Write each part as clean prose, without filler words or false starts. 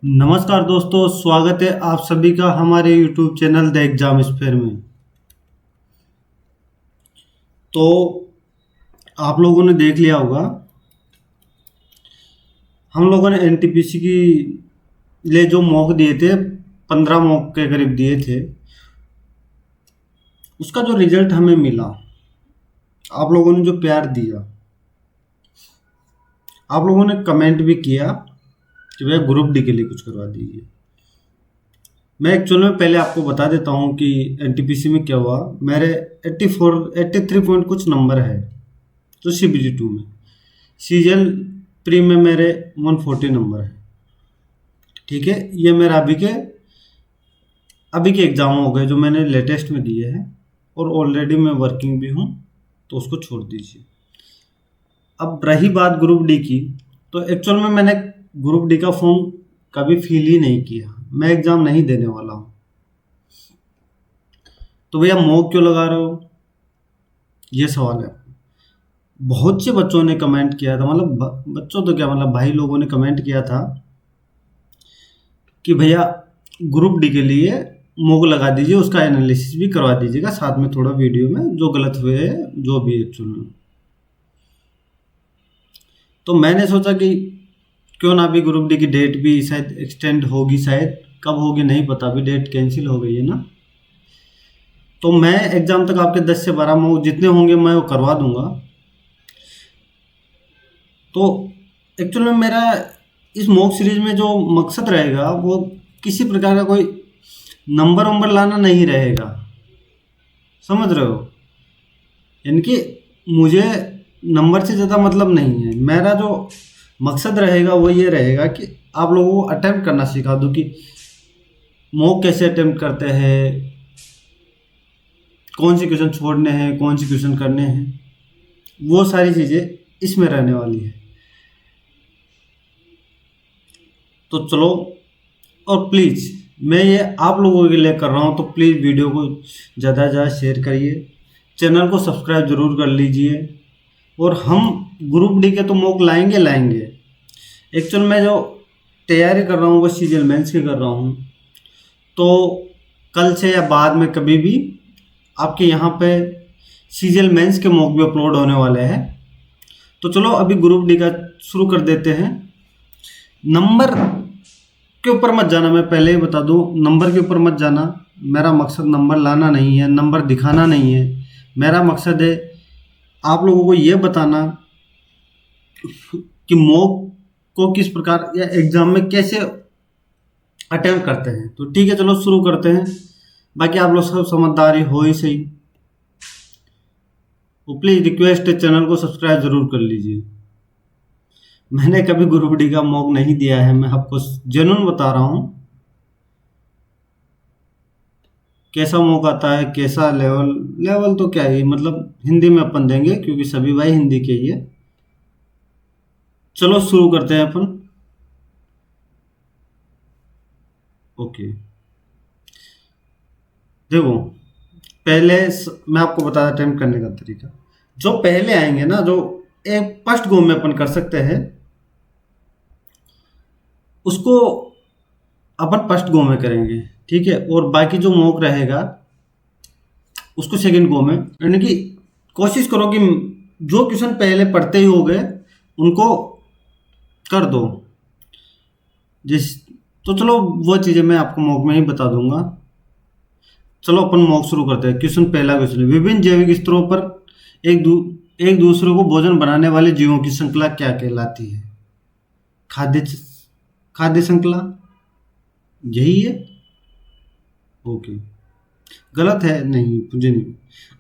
नमस्कार दोस्तों, स्वागत है आप सभी का हमारे YouTube channel the exam sphere में। तो आप लोगों ने देख लिया होगा, हम लोगों ने एनटीपीसी की लिए जो मॉक दिए थे, 15 मॉक के करीब दिए थे। उसका जो रिजल्ट हमें मिला, आप लोगों ने जो प्यार दिया, आप लोगों ने कमेंट भी किया कि भैया ग्रुप डी के लिए कुछ करवा दीजिए। मैं एक्चुअल में पहले आपको बता देता हूँ कि एनटीपीसी में क्या हुआ। मेरे 83 पॉइंट कुछ नंबर है तो CBG 2 में, सीजल प्री में मेरे 140 नंबर है। ठीक है, ये मेरा अभी के एग्ज़ाम हो गए जो मैंने लेटेस्ट में दिए हैं, और ऑलरेडी मैं वर्किंग भी हूँ, तो उसको छोड़ दीजिए। अब रही बात ग्रुप डी की, तो एक्चुअल में मैंने ग्रुप डी का फॉर्म कभी फिल ही नहीं किया। मैं एग्ज़ाम नहीं देने वाला हूँ। तो भैया मॉक क्यों लगा रहे हो, ये सवाल है। बहुत से बच्चों ने कमेंट किया था, मतलब बच्चों तो क्या, मतलब भाई लोगों ने कमेंट किया था कि भैया ग्रुप डी के लिए मॉक लगा दीजिए, उसका एनालिसिस भी करवा दीजिएगा साथ में, थोड़ा वीडियो में जो गलत हुए हैं जो भी एक्चुअल में। तो मैंने सोचा कि क्यों ना, भी ग्रुप डी की डेट भी शायद एक्सटेंड होगी, शायद कब होगी नहीं पता, अभी डेट कैंसिल हो गई है ना। तो मैं एग्ज़ाम तक आपके 10 से 12 मॉक जितने होंगे मैं वो करवा दूंगा। तो एक्चुअल में मेरा इस मॉक सीरीज में जो मकसद रहेगा वो किसी प्रकार का कोई नंबर वंबर लाना नहीं रहेगा, समझ रहे हो। यानी कि मुझे नंबर से ज़्यादा मतलब नहीं है। मेरा जो मकसद रहेगा वो ये रहेगा कि आप लोगों को अटेम्प्ट करना सिखा दूँ कि मॉक कैसे अटेम्प्ट करते हैं, कौन से क्वेश्चन छोड़ने हैं, कौन से क्वेश्चन करने हैं, वो सारी चीज़ें इसमें रहने वाली है। तो चलो, और प्लीज़ मैं ये आप लोगों के लिए कर रहा हूँ, तो प्लीज़ वीडियो को ज़्यादा से ज़्यादा शेयर करिए, चैनल को सब्सक्राइब ज़रूर कर लीजिए। और हम ग्रुप डी के तो मॉक लाएंगे। एक्चुअल में जो तैयारी कर रहा हूँ वो सीजल मेंस की कर रहा हूँ, तो कल से या बाद में कभी भी आपके यहाँ पे सीजल मेंस के मॉक भी अपलोड होने वाले हैं। तो चलो अभी ग्रुप डी का शुरू कर देते हैं। नंबर के ऊपर मत जाना, मैं पहले ही बता दूं, नंबर के ऊपर मत जाना। मेरा मकसद नंबर लाना नहीं है, नंबर दिखाना नहीं है। मेरा मकसद है आप लोगों को ये बताना कि मॉक को किस प्रकार या एग्ज़ाम में कैसे अटेम्प्ट करते हैं। तो ठीक है, चलो शुरू करते हैं। बाकी आप लोग सब समझदारी हो ही सही, तो प्लीज़ रिक्वेस्ट है चैनल को सब्सक्राइब ज़रूर कर लीजिए। मैंने कभी ग्रुप डी का मॉक नहीं दिया है, मैं आपको जेन्युइन बता रहा हूँ। कैसा मौका आता है, कैसा लेवल तो क्या ही, मतलब हिंदी में अपन देंगे क्योंकि सभी भाई हिंदी के ही है। चलो शुरू करते हैं अपन। ओके, देखो मैं आपको बता अटेम्प्ट करने का तरीका। जो पहले आएंगे ना, जो एक फर्स्ट गो में अपन कर सकते हैं, उसको अपन फर्स्ट गो में करेंगे, ठीक है। और बाकी जो मॉक रहेगा उसको सेकंड गो में, यानी कि कोशिश करो कि जो क्वेश्चन पहले पढ़ते ही हो गए उनको कर दो। जिस तो चलो वो चीज़ें मैं आपको मॉक में ही बता दूंगा। चलो अपन मॉक शुरू करते हैं। पहला क्वेश्चन है, विभिन्न जैविक स्तरों पर एक दूसरे को भोजन बनाने वाले जीवों की श्रृंखला क्या कहलाती है? खाद्य खाद्य श्रृंखला, यही है। ओके, गलत है, नहीं मुझे नहीं।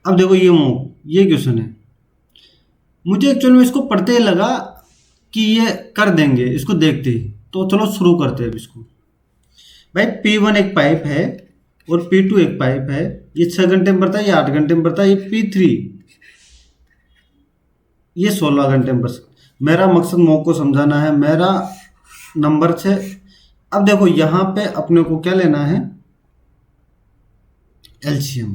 अब देखो ये क्वेश्चन है, मुझे एक्चुअल में इसको पढ़ते ही लगा कि ये कर देंगे इसको देखते ही। तो चलो शुरू करते हैं इसको। भाई P1 एक पाइप है और P2 एक पाइप है। ये 6 घंटे में बढ़ता है, ये 8 घंटे में बढ़ता है। ये P3 ये 16 घंटे में बढ़ता है। मेरा मकसद मॉक को समझाना है, मेरा नंबर 6। अब देखो यहाँ पे अपने को क्या लेना है, एलसीएम।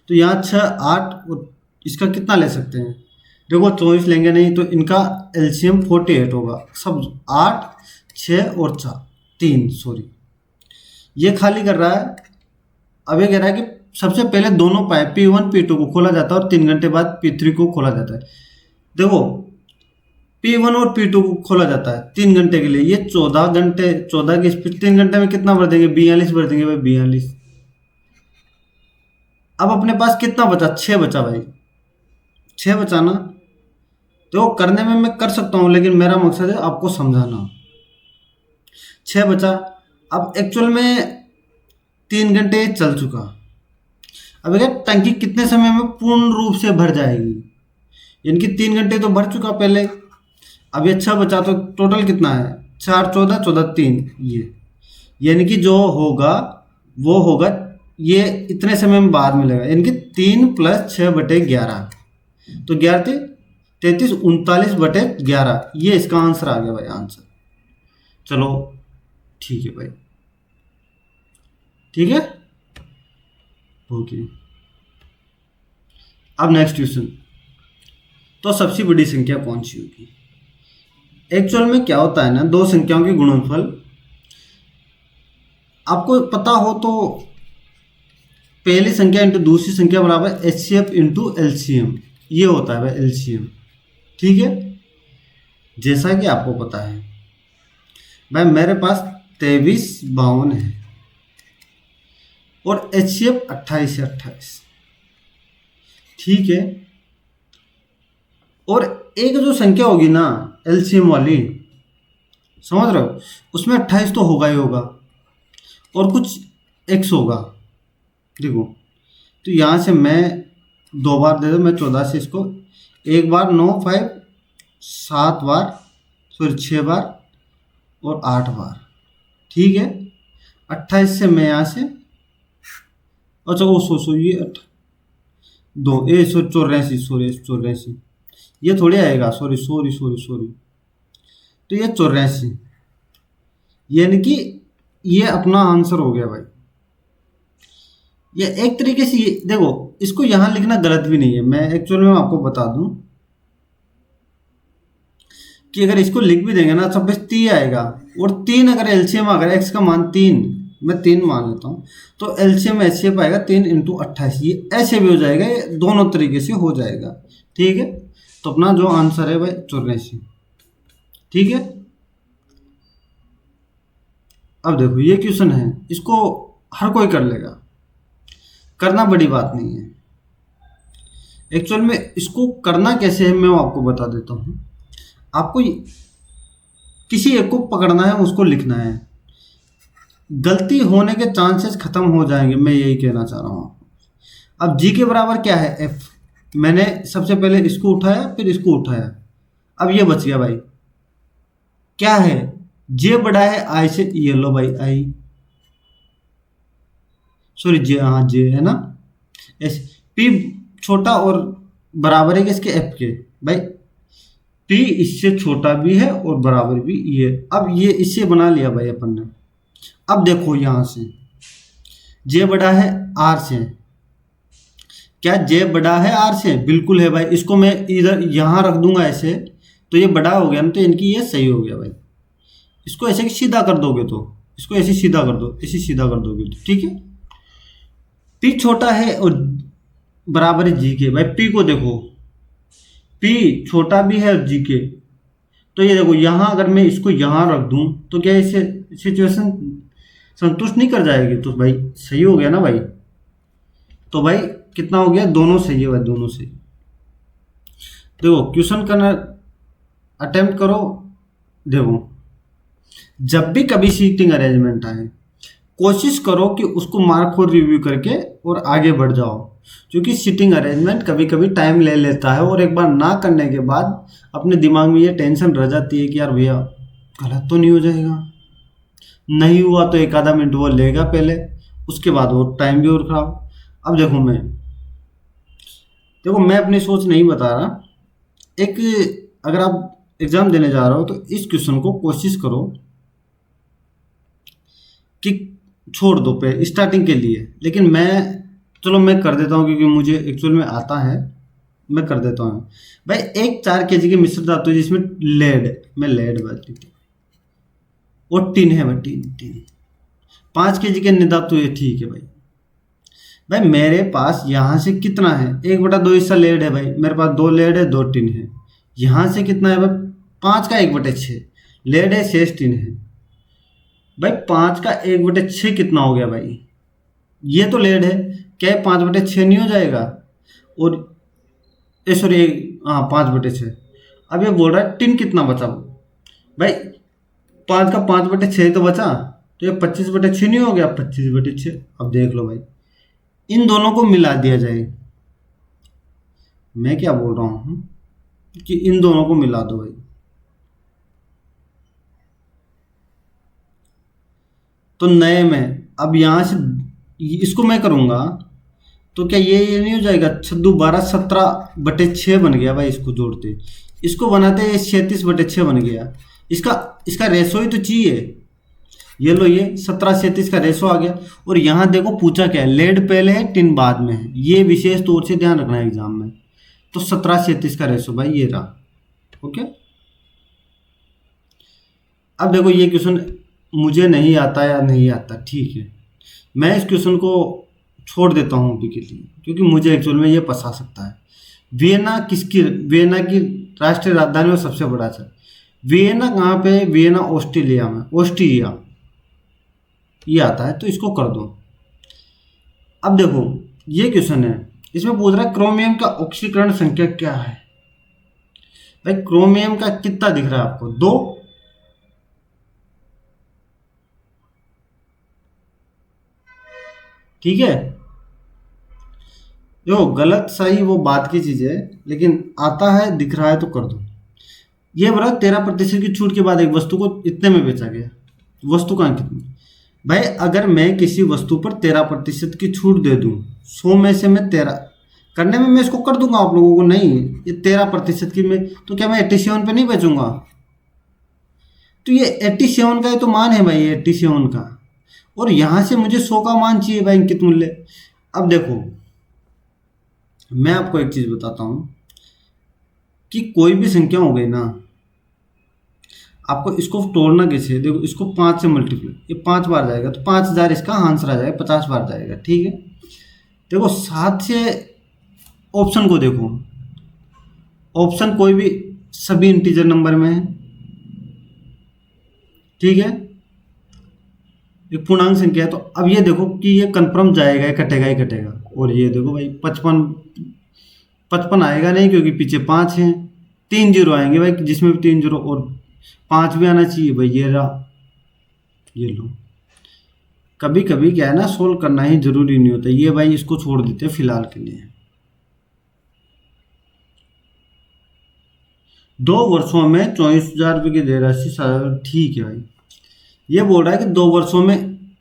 तो यहाँ 6, 8 और इसका कितना ले सकते हैं? देखो 24 लेंगे नहीं, तो इनका एलसीएम 48 होगा। सब 8, 6 और 4 3, सॉरी, ये खाली कर रहा है। अब ये कह रहा है कि सबसे पहले दोनों पाइप P1 P2 को खोला जाता है और 3 घंटे बाद P3 को खोला जाता है। देखो, P1 और P2 को खोला जाता है 3 घंटे के लिए, ये 14 घंटे, 14 की स्पीड 3 घंटे में कितना भर देंगे? 42 भर देंगे भाई, 42। अब अपने पास कितना बचा? 6 बचा भाई, 6 बचा ना। तो करने में मैं कर सकता हूँ, लेकिन मेरा मकसद है आपको समझाना। 6 बचा। अब एक्चुअल में 3 घंटे चल चुका। अब अगर टंकी कितने समय में पूर्ण रूप से भर जाएगी? यानी कि 3 घंटे तो भर चुका पहले, अब ये 6 बचा, तो टोटल कितना है? 4 14 14 3, ये यानी कि जो होगा वो होगा, ये इतने समय में बाद मिलेगा, यानी कि 3 + 6/11, तो 11 × 33 39/11, ये इसका आंसर आ गया भाई, आंसर। चलो ठीक है भाई, ठीक है, ओके। अब नेक्स्ट क्वेश्चन, तो सबसे बड़ी संख्या कौन सी होगी? एक्चुअल में क्या होता है ना, दो संख्याओं के गुणनफल आपको पता हो तो पहली संख्या इंटू दूसरी संख्या बराबर HCF इंटू LCM, ये होता है भाई LCM, ठीक है। जैसा कि आपको पता है भाई, मेरे पास 2352 है और HCF 28 है, 28, ठीक है। और एक जो संख्या होगी ना LCM वाली, समझ रहे हो, उसमें 28 तो होगा ही होगा और कुछ x होगा। देखो, तो यहाँ से मैं 2 बार दे दो, मैं 14 से इसको 1 बार 9 5 7 बार, सॉरी 6 बार और 8 बार, ठीक है। 28 से मैं यहाँ से, अच्छा वो सो ये 2 84, सॉरी 84, ये थोड़ी आएगा, सॉरी, तो ये 84, यानी कि ये अपना आंसर हो गया भाई। ये एक तरीके से, देखो, इसको यहां लिखना गलत भी नहीं है। मैं एक्चुअल में आपको बता दूं कि अगर इसको लिख भी देंगे ना, सब बस 3 आएगा, और 3 अगर एलसीएम, अगर x का मान 3, मैं 3 मान लेता हूं, तो एलसीएम HCF आएगा 3 × 28, ये ऐसे भी हो जाएगा, ये दोनों तरीके से हो जाएगा, ठीक है। तो अपना जो आंसर है भाई 84, ठीक है। अब देखो, ये क्वेश्चन है, इसको हर कोई कर लेगा, करना बड़ी बात नहीं है। एक्चुअल में इसको करना कैसे है मैं आपको बता देता हूँ। आपको किसी एक को पकड़ना है, उसको लिखना है, गलती होने के चांसेस खत्म हो जाएंगे, मैं यही कहना चाह रहा हूँ। अब जी के बराबर क्या है? F। मैंने सबसे पहले इसको उठाया, फिर इसको उठाया, अब ये बच गया भाई, क्या है? जे बड़ा है आई से, ये लो भाई आई, सॉरी जे, हाँ जे है ना, एस। पी छोटा और बराबर है किसके? एफ के भाई। पी इससे छोटा भी है और बराबर भी ये। अब ये इससे बना लिया भाई अपन ने। अब देखो यहां से, जे बड़ा है आर से, क्या जे बड़ा है आर से? बिल्कुल है भाई। इसको मैं इधर यहां रख दूंगा ऐसे, तो ये बड़ा हो गया ना, तो इनकी ये सही हो गया भाई। इसको ऐसे सीधा कर दोगे तो, इसको ऐसे सीधा कर दो, ऐसे सीधा कर दोगे तो ठीक है। पी छोटा है और बराबर है जी के भाई। पी को देखो, पी छोटा भी है और जी के, तो ये देखो यहां अगर मैं इसको यहां रख दूं तो क्या इसे सिचुएशन संतुष्ट नहीं कर जाएगी? तो भाई सही हो गया ना भाई। तो भाई कितना हो गया? दोनों सही है भाई, दोनों सही। देखो क्वेश्चन करना अटेम्प्ट करो। देखो, जब भी कभी सीटिंग अरेंजमेंट आए, कोशिश करो कि उसको मार्क और रिव्यू करके और आगे बढ़ जाओ, क्योंकि सीटिंग अरेंजमेंट कभी कभी टाइम ले लेता है, और एक बार ना करने के बाद अपने दिमाग में ये टेंशन रह जाती है कि यार भैया गलत तो नहीं हो जाएगा। नहीं हुआ तो एक आधा मिनट वो लेगा पहले, उसके बाद वो टाइम भी और खराब। अब देखो मैं अपनी सोच नहीं बता रहा। एक, अगर आप एग्जाम देने जा रहे हो तो इस क्वेश्चन को कोशिश करो कि छोड़ दो पे स्टार्टिंग के लिए। लेकिन चलो मैं कर देता हूँ, क्योंकि मुझे एक्चुअल में आता है, मैं कर देता हूँ भाई। एक 4 kg की मिश्र धातु जिसमें लेड, मैं लेड बात की, और टिन है भाई, टिन टिन 5 kg के निदान, तो ये ठीक है भाई। भाई मेरे पास यहाँ से कितना है, 1/2 हिस्सा लेड है भाई, मेरे पास 2 लेड है 2 टिन है। यहाँ से कितना है भाई, 5 का 1/6 लेड है, शेष टिन है। भाई 5 का 1/6 कितना हो गया भाई, ये तो लेड है, क्या 5/6 नहीं हो जाएगा? और सॉरी, हाँ 5/6। अब ये बोल रहा है टिन कितना बचा भाई, 5 का 5/6 तो बचा, तो ये 25/6 नहीं हो गया, 25/6। अब देख लो भाई, इन दोनों को मिला दिया जाए, मैं क्या बोल रहा हूँ कि इन दोनों को मिला दो भाई। तो नए में अब यहाँ से इसको मैं करूँगा, तो क्या ये नहीं हो जाएगा, 6×2 = 12, 17/6 बन गया भाई। इसको जोड़ते, इसको बनाते, ये 36/6 बन गया। इसका इसका रेशो ही तो चाहिए। ये लो, ये 17-37 का रेशो आ गया। और यहाँ देखो पूछा क्या है, लेड पहले है टिन बाद में है, ये विशेष तौर से ध्यान रखना है एग्जाम में। तो 17-37 का रेशो भाई ये रहा। ओके, अब देखो ये क्वेश्चन मुझे नहीं आता या नहीं आता, ठीक है, मैं इस क्वेश्चन को छोड़ देता हूँ अभी के लिए, क्योंकि मुझे एक्चुअल में ये फंसा सकता है। वियना की राष्ट्रीय राजधानी में सबसे बड़ा शहर वियना कहाँ पे है? वियना ऑस्ट्रेलिया में, ऑस्ट्रिया ये आता है, तो इसको कर दो। अब देखो ये क्वेश्चन है, इसमें पूछ रहा है क्रोमियम का ऑक्सीकरण संख्या क्या है। भाई क्रोमियम का कितना दिख रहा है आपको, 2। ठीक है, जो गलत सही वो बात की चीज है, लेकिन आता है दिख रहा है तो कर दो। ये बोला 13% की छूट के बाद एक वस्तु को इतने में बेचा गया। वस्तु कहाँ कितनी भाई, अगर मैं किसी वस्तु पर 13% की छूट दे दूं, 100 में से मैं 13 करने में मैं इसको कर दूंगा आप लोगों को, नहीं ये 13% की मैं, तो क्या मैं 87 पे नहीं बेचूंगा? तो ये 87 का ही तो मान है भाई, 87 का। और यहां से मुझे 100 का मान चाहिए भाई, अंकित मूल्य। अब देखो मैं आपको एक चीज बताता हूं कि कोई भी संख्या हो गई ना, आपको इसको तोड़ना कैसे है, देखो इसको 5 से मल्टीप्लाई, ये 5 बार जाएगा तो 5000 इसका आंसर आ जाएगा, 50 बार जाएगा, ठीक है। देखो 7 से ऑप्शन को देखो, ऑप्शन कोई भी सभी इंटीजर नंबर में है, ठीक है, एक पूर्णांक संख्या है। तो अब ये देखो कि ये कन्फर्म जाएगा, ये कटेगा ही कटेगा। और ये देखो भाई 55 आएगा नहीं, क्योंकि पीछे 5 हैं, 3 जीरो आएंगे भाई, जिसमें भी 3 जीरो, और 5 भी आना चाहिए भाई, ये रहा। ये लो, कभी कभी क्या है ना, सोल्व करना ही जरूरी नहीं होता। ये भाई इसको छोड़ देते हैं फिलहाल के लिए। 2 वर्षों में 24,000 रुपये की देय राशि, ठीक है भाई। ये बोल रहा है कि 2 वर्षों में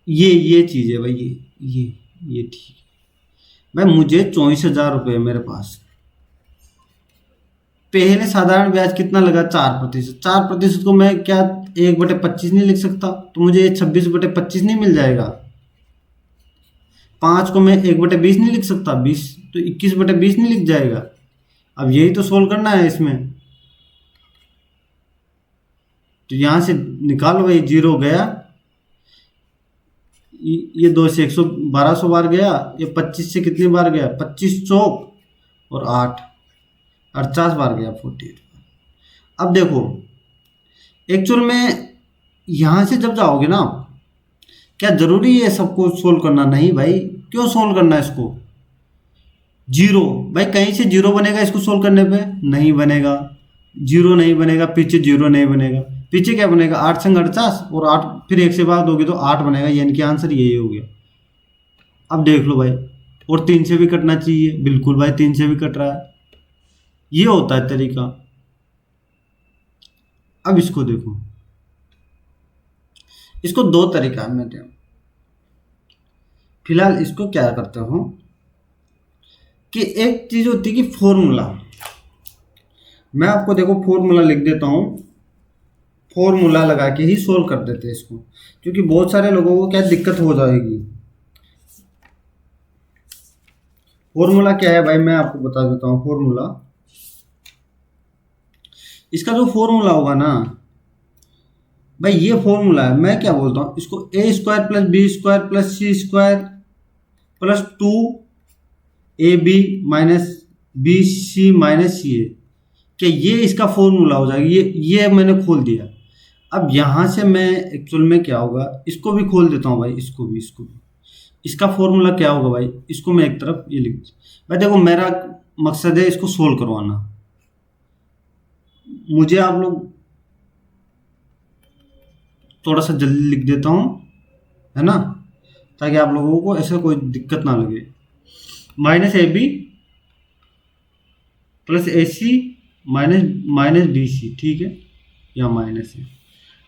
ये चीज़ है भाई, ये ठीक है भाई। मुझे 24,000 रुपये मेरे पास, पहले साधारण ब्याज कितना लगा, 4%। 4% को मैं क्या 1/25 नहीं लिख सकता? तो मुझे ये 26/25 नहीं मिल जाएगा। 5 को मैं 1/20 नहीं लिख सकता, 20 तो 21/20 नहीं लिख जाएगा। अब यही तो सोल्व करना है इसमें। तो यहां से निकालो भाई, 0 गया, ये 2 से 100 1200 बार गया, ये 25 से कितनी बार गया, 25 चौक और 8 48 बार गया, 48। अब देखो एक्चुअल में यहां से जब जाओगे ना, क्या जरूरी है सबको सोल्व करना? नहीं भाई, क्यों सोल्व करना है इसको? 0 भाई, कहीं से 0 बनेगा इसको सोल्व करने पे? नहीं बनेगा, 0 नहीं बनेगा, पीछे 0 नहीं बनेगा, पीछे क्या बनेगा, 8 संग 48 और 8 फिर 1 से भाग दोगे तो 8 बनेगा, यानी कि आंसर यही हो गया। अब देख लो भाई, और 3 से भी कटना चाहिए, बिल्कुल भाई 3 से भी कट रहा है। ये होता है तरीका। अब इसको देखो, इसको 2 तरीका है मेरे। फिलहाल इसको क्या करते हो कि एक चीज होती है कि फॉर्मूला, मैं आपको देखो फॉर्मूला लिख देता हूं, फॉर्मूला लगा के ही सोल्व कर देते हैं इसको, क्योंकि बहुत सारे लोगों को क्या दिक्कत हो जाएगी। फॉर्मूला क्या है भाई, मैं आपको बता देता हूं फॉर्मूला। इसका जो फॉर्मूला होगा ना, भाई ये फॉर्मूला है, मैं क्या बोलता हूँ इसको, a square plus b square plus c square plus 2ab minus B c minus c a, क्या ये इसका फॉर्मूला हो जाएगा। ये मैंने खोल दिया। अब यहाँ से मैं एक्चुअल में क्या होगा, इसको भी खोल देता हूँ भाई, इसको भी इसका फॉर्मूला क्या होगा भाई, इसको मैं एक तरफ ये लिख भाई। देखो मेरा मकसद है इसको सोल्व करवाना, मुझे आप लोग थोड़ा सा जल्दी लिख देता हूँ, है ना, ताकि आप लोगों को ऐसा कोई दिक्कत ना लगे। Minus A B plus A C minus B C, ठीक है, यहाँ माइनस है।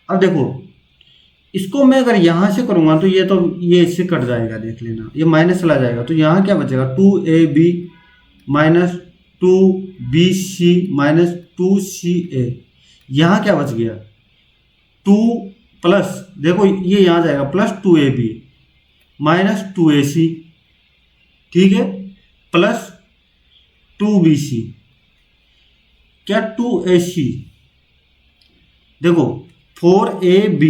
अब देखो इसको मैं अगर यहाँ से करूँगा तो ये इससे कट जाएगा, देख लेना, ये माइनस चला जाएगा, तो यहाँ क्या बचेगा, 2ab minus 2bc minus 2ca। यहाँ क्या बच गया, 2 प्लस, देखो ये यहाँ जाएगा प्लस 2ab माइनस 2ac, ठीक है, प्लस 2bc, क्या 2ac, देखो 4ab,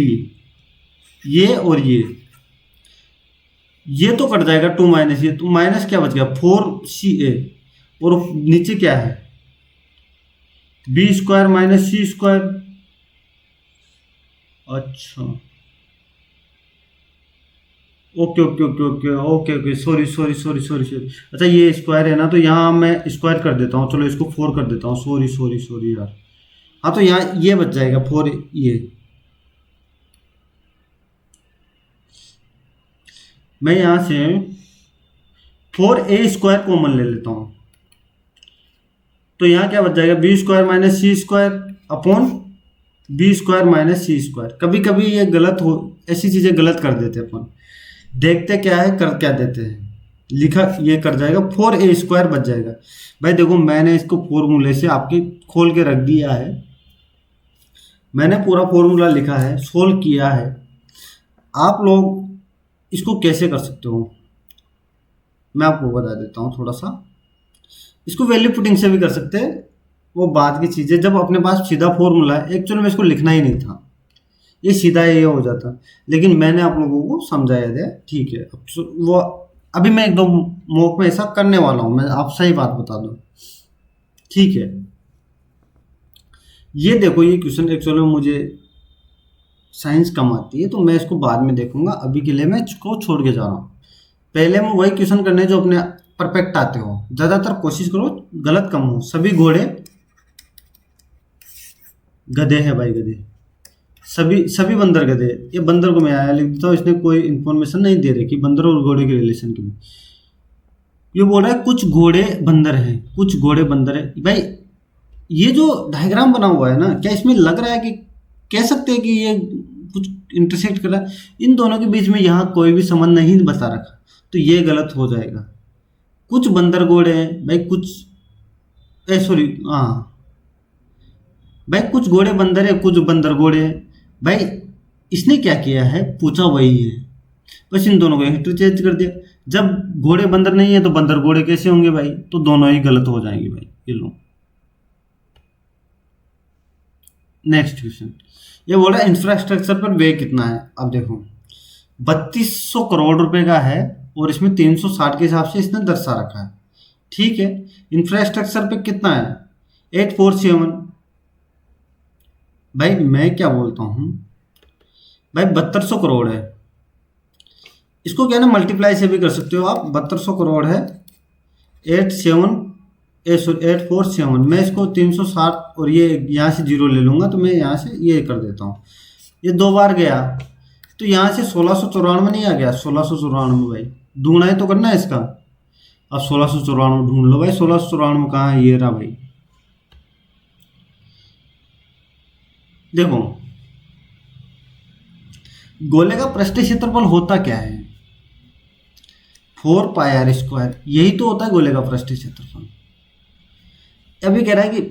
ये और ये तो कट जाएगा, 2 माइनस ये, तो माइनस क्या बच गया 4ca, और नीचे क्या है B square minus C square. अच्छा okay okay okay okay okay okay, sorry. अच्छा ये स्क्वायर है ना, तो यहाँ मैं स्क्वायर कर देता हूँ, चलो इसको 4 कर देता हूँ, सॉरी यार। हाँ तो यहाँ ये बच जाएगा 4, ये मैं यहाँ से 4a स्क्वायर कॉमन ले लेता हूँ, तो यहाँ क्या बच जाएगा B square minus C square upon B square minus C square. कभी कभी ये गलत हो, ऐसी चीज़ें गलत कर देते हैं अपन, देखते क्या है कर क्या देते हैं, लिखा ये कर जाएगा 4a स्क्वायर बच जाएगा। भाई देखो मैंने इसको फॉर्मूले से आपके खोल के रख दिया है, मैंने पूरा फॉर्मूला लिखा है, सोल्व किया है। आप लोग इसको कैसे कर सकते हो मैं आपको बता देता हूँ थोड़ा सा। इसको वैल्यू पुटिंग से भी कर सकते हैं, वो बाद की चीज़ है। जब अपने पास सीधा फॉर्मूला है, एक्चुअल में इसको लिखना ही नहीं था, ये सीधा ये हो जाता, लेकिन मैंने आप लोगों को समझाया दिया, ठीक है। वो अभी मैं एक दो मॉक में ऐसा करने वाला हूँ, मैं आप सही बात बता दूँ, ठीक है। ये देखो ये क्वेश्चन एक्चुअल में मुझे साइंस कम आती है, तो मैं इसको बाद में देखूंगा, अभी के लिए मैं इसको छोड़ के जा रहा हूँ। पहले मैं वही क्वेश्चन करने जो अपने परफेक्ट आते हो, ज़्यादातर कोशिश करो गलत कम हो। सभी घोड़े गधे हैं भाई, गधे, सभी बंदर गधे। ये बंदर को मैं आया लिख देता हूँ, इसने कोई इन्फॉर्मेशन नहीं दे रही कि बंदर और घोड़े के रिलेशन की। ये बोल रहा है कुछ घोड़े बंदर हैं, कुछ घोड़े बंदर है। भाई ये जो डायग्राम बना हुआ है ना, क्या इसमें लग रहा है कि कह सकते हैं कि ये कुछ इंटरसेक्ट कर रहा है, इन दोनों के बीच में यहाँ कोई भी संबंध नहीं बता रखा, तो ये गलत हो जाएगा। कुछ बंदर घोड़े हैं भाई, कुछ सॉरी हाँ भाई, कुछ घोड़े बंदर है, कुछ बंदर घोड़े हैं। भाई इसने क्या किया है, पूछा वही है, बस इन दोनों को इंटरचेंज कर दिया। जब घोड़े बंदर नहीं है तो बंदर घोड़े कैसे होंगे भाई, तो दोनों ही गलत हो जाएंगे भाई। ये लो नेक्स्ट क्वेश्चन, ये बोल रहा है इंफ्रास्ट्रक्चर पर व्यय कितना है। अब देखो 3200 करोड़ रुपए का है, और इसमें 360 के हिसाब से इसने दर्शा रखा है, ठीक है। इंफ्रास्ट्रक्चर पे कितना है 847। भाई मैं क्या बोलता हूँ भाई, 7200 करोड़ है, इसको क्या ना मल्टीप्लाई से भी कर सकते हो आप। 7200 करोड़ है, 847, मैं इसको 360 और ये यहाँ से जीरो ले लूँगा, तो मैं यहाँ से ये कर देता हूँ। ये 2 बार गया, तो यहाँ से 1694 नहीं आ गया, 1694 भाई, ढूंढना है तो करना है इसका। अब 1694 ढूंढ लो भाई, 1694 कहाँ है, ये रहा भाई। देखो गोले का पृष्ठ क्षेत्रफल होता क्या है, 4 पाई आर स्क्वायर, यही तो होता है गोले का पृष्ठ क्षेत्रफल। अभी कह रहा है कि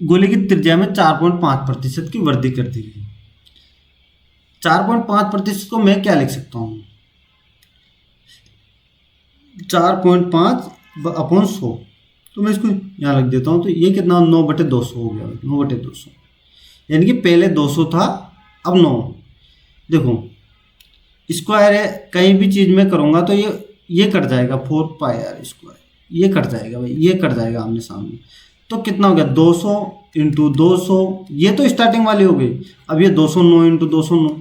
गोले की त्रिज्या में 4.5% की वृद्धि कर दी गई। 4.5% को मैं क्या लिख सकता हूँ, 4.5 अपॉन 100, तो मैं इसको यहाँ लिख देता हूँ। तो ये कितना 9/200 हो गया, 9/200, यानी कि पहले 200 था, अब 9, देखो स्क्वायर है, कहीं भी चीज में करूंगा तो ये कट जाएगा 4 पाई r स्क्वायर, ये कट जाएगा भाई, ये कट जाएगा आमने सामने। तो कितना हो गया 200 इंटू 200, ये तो स्टार्टिंग वाली हो गई। अब ये 209 इंटू 209,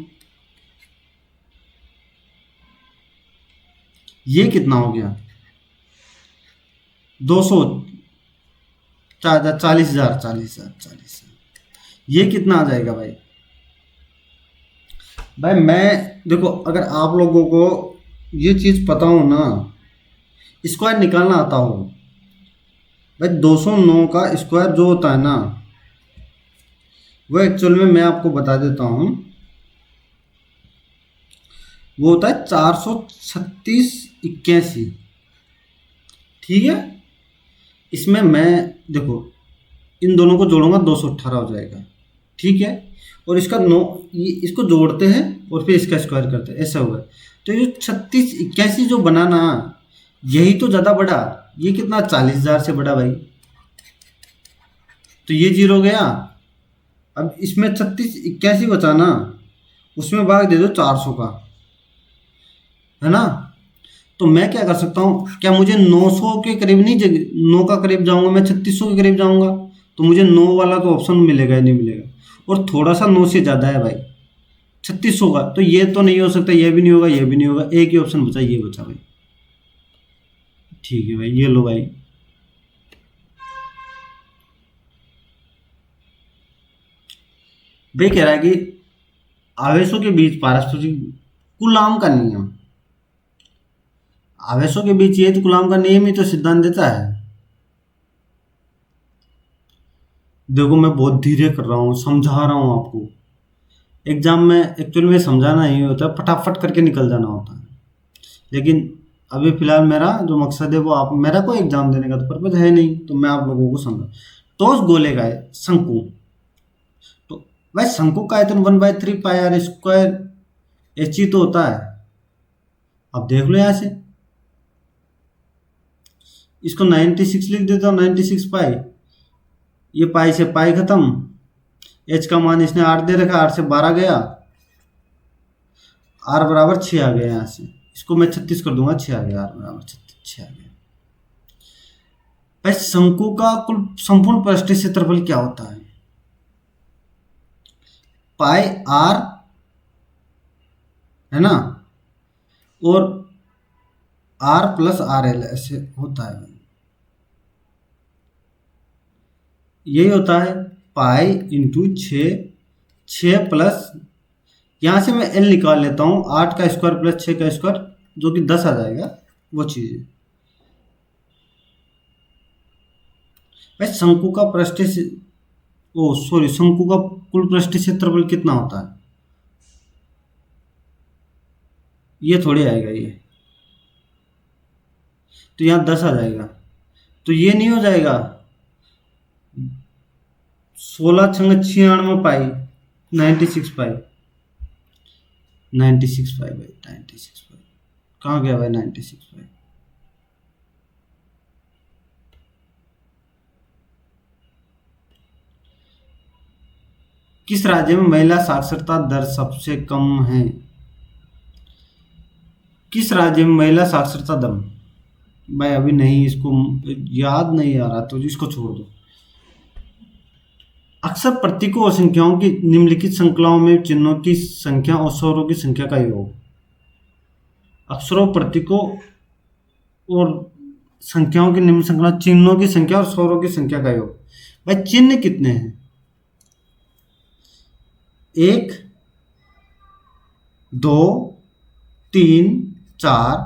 ये कितना हो गया 200, 40,000 40,000 40,000। ये कितना आ जाएगा भाई? भाई मैं देखो, अगर आप लोगों को ये चीज पता हो ना, स्क्वायर निकालना आता हो, भाई 209 का स्क्वायर जो होता है ना, वो एक्चुअल में मैं आपको बता देता हूँ, वो होता है 436 81। ठीक है, इसमें मैं देखो इन दोनों को जोड़ूंगा 218 हो जाएगा। ठीक है, और इसका इसको जोड़ते हैं और फिर इसका स्क्वायर करते हैं, ऐसा हुआ। तो ये 36 81 जो बना ना, यही तो ज़्यादा बड़ा, ये कितना 40,000 से बड़ा भाई। तो ये जीरो गया। अब इसमें 36 81 बचा ना, उसमें भाग दे दो 400 का, है ना। तो मैं क्या कर सकता हूँ, क्या मुझे 900 के करीब नहीं, 9 का करीब जाऊंगा मैं, 3600 के करीब जाऊंगा, तो मुझे 9 वाला तो ऑप्शन मिलेगा ही नहीं मिलेगा। और थोड़ा सा 9 से ज़्यादा है भाई 3600 का, तो ये तो नहीं हो सकता, ये भी नहीं होगा, ये भी नहीं होगा, एक ही ऑप्शन बचा, ये बचा भाई। ठीक है भाई, ये लो भाई। भाई कह रहा है कि आवेशों के बीच पारस्परिक कूलाम का नियम, आवेशों के बीच ये तो कूलाम का नियम ही तो सिद्धांत देता है। देखो मैं बहुत धीरे कर रहा हूँ, समझा रहा हूँ आपको। एग्जाम में एक्चुअली में समझाना ही होता है, फटाफट करके निकल जाना होता है। लेकिन अभी फिलहाल मेरा जो मकसद है वो, आप मेरा कोई एग्जाम देने का तो पर्पज है नहीं, तो मैं आप लोगों को समझा। ठोस गोले का है शंकु, तो भाई शंकु का आयतन 1/3 पाई r स्क्वायर एच ही तो होता है। अब देख लो यहाँ से, इसको 96 लिख देता हूँ, 96 पाई, ये पाई से पाई खत्म, एच का मान इसने 8 दे रखा, 8 से 12 गया, आर बराबर 6 आ गया। यहाँ से इसको मैं 36 कर दूंगा, 6 आ गया, आर बराबर 6 आ गया। भाई शंकु का कुल संपूर्ण पृष्ठीय क्षेत्रफल क्या होता है? पाई आर, है ना, और आर प्लस आर एल ऐसे होता है भाई। यही होता है पाई इंटू 6 प्लस, यहाँ से मैं एल निकाल लेता हूँ, 8 का स्क्वायर प्लस 6 का स्क्वायर जो कि 10 आ जाएगा, वो चीज़ है भाई। शंकु का पृष्ठीय, ओ सॉरी, शंकु का कुल पृष्ठीय क्षेत्रफल कितना होता है? ये थोड़ी आएगा ये, तो यहाँ 10 आ जाएगा, तो ये नहीं हो जाएगा 16 छंग 96 पाई, 96 पाई, 96 पाई भाई, 96 पाई कहाँ गया भाई 96 पाई? किस राज्य में महिला साक्षरता दर सबसे कम है? किस राज्य में महिला साक्षरता दर, भाई अभी नहीं, इसको याद नहीं आ रहा तो इसको छोड़ दो। अक्सर प्रतीकों और संख्याओं की निम्नलिखित श्रृंखलाओं में चिन्हों की संख्या और स्वरों की संख्या का योग। अक्षरों, प्रतीकों और संख्याओं की निम्न श्रृंखला, चिन्हों की संख्या और स्वरों की संख्या का योग। भाई चिन्ह कितने हैं? 1 2 3 4,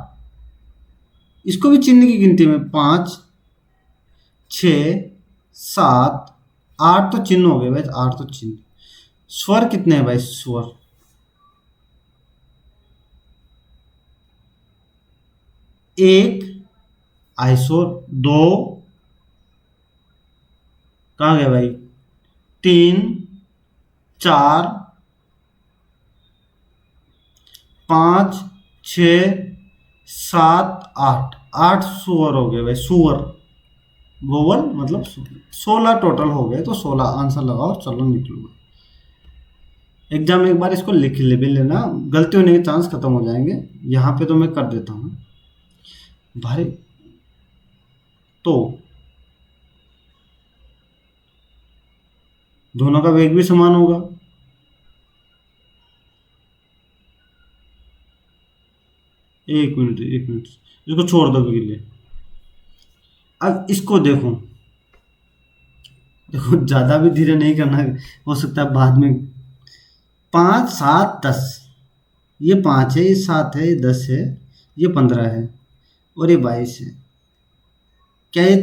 इसको भी चिन्ह की गिनती में 5 6 7 8 तो चिन्ह हो गए भाई, 8 तो चिन्ह। स्वर कितने हैं भाई? स्वर 1 आइसोर, 2 कहाँ गए भाई, 3 4 5 6 7 8, 8 सुअर हो गए भाई, सुअर, वोवल मतलब 16 टोटल हो गए, तो 16 आंसर लगाओ, चलो निकलो। एग्जाम में एक बार इसको लिख ले भी लेना, गलती होने के चांस खत्म हो जाएंगे। यहाँ पे तो मैं कर देता हूँ भाई। तो दोनों का वेग भी समान होगा। एक मिनट, एक मिनट, इसको छोड़ दो अभी के लिए। अब इसको देखो, देखो ज़्यादा भी धीरे नहीं करना है, हो सकता है बाद में। 5 7 10, ये 5 है, ये 7 है, ये 10 है, ये 15 है और ये 22 है। क्या ये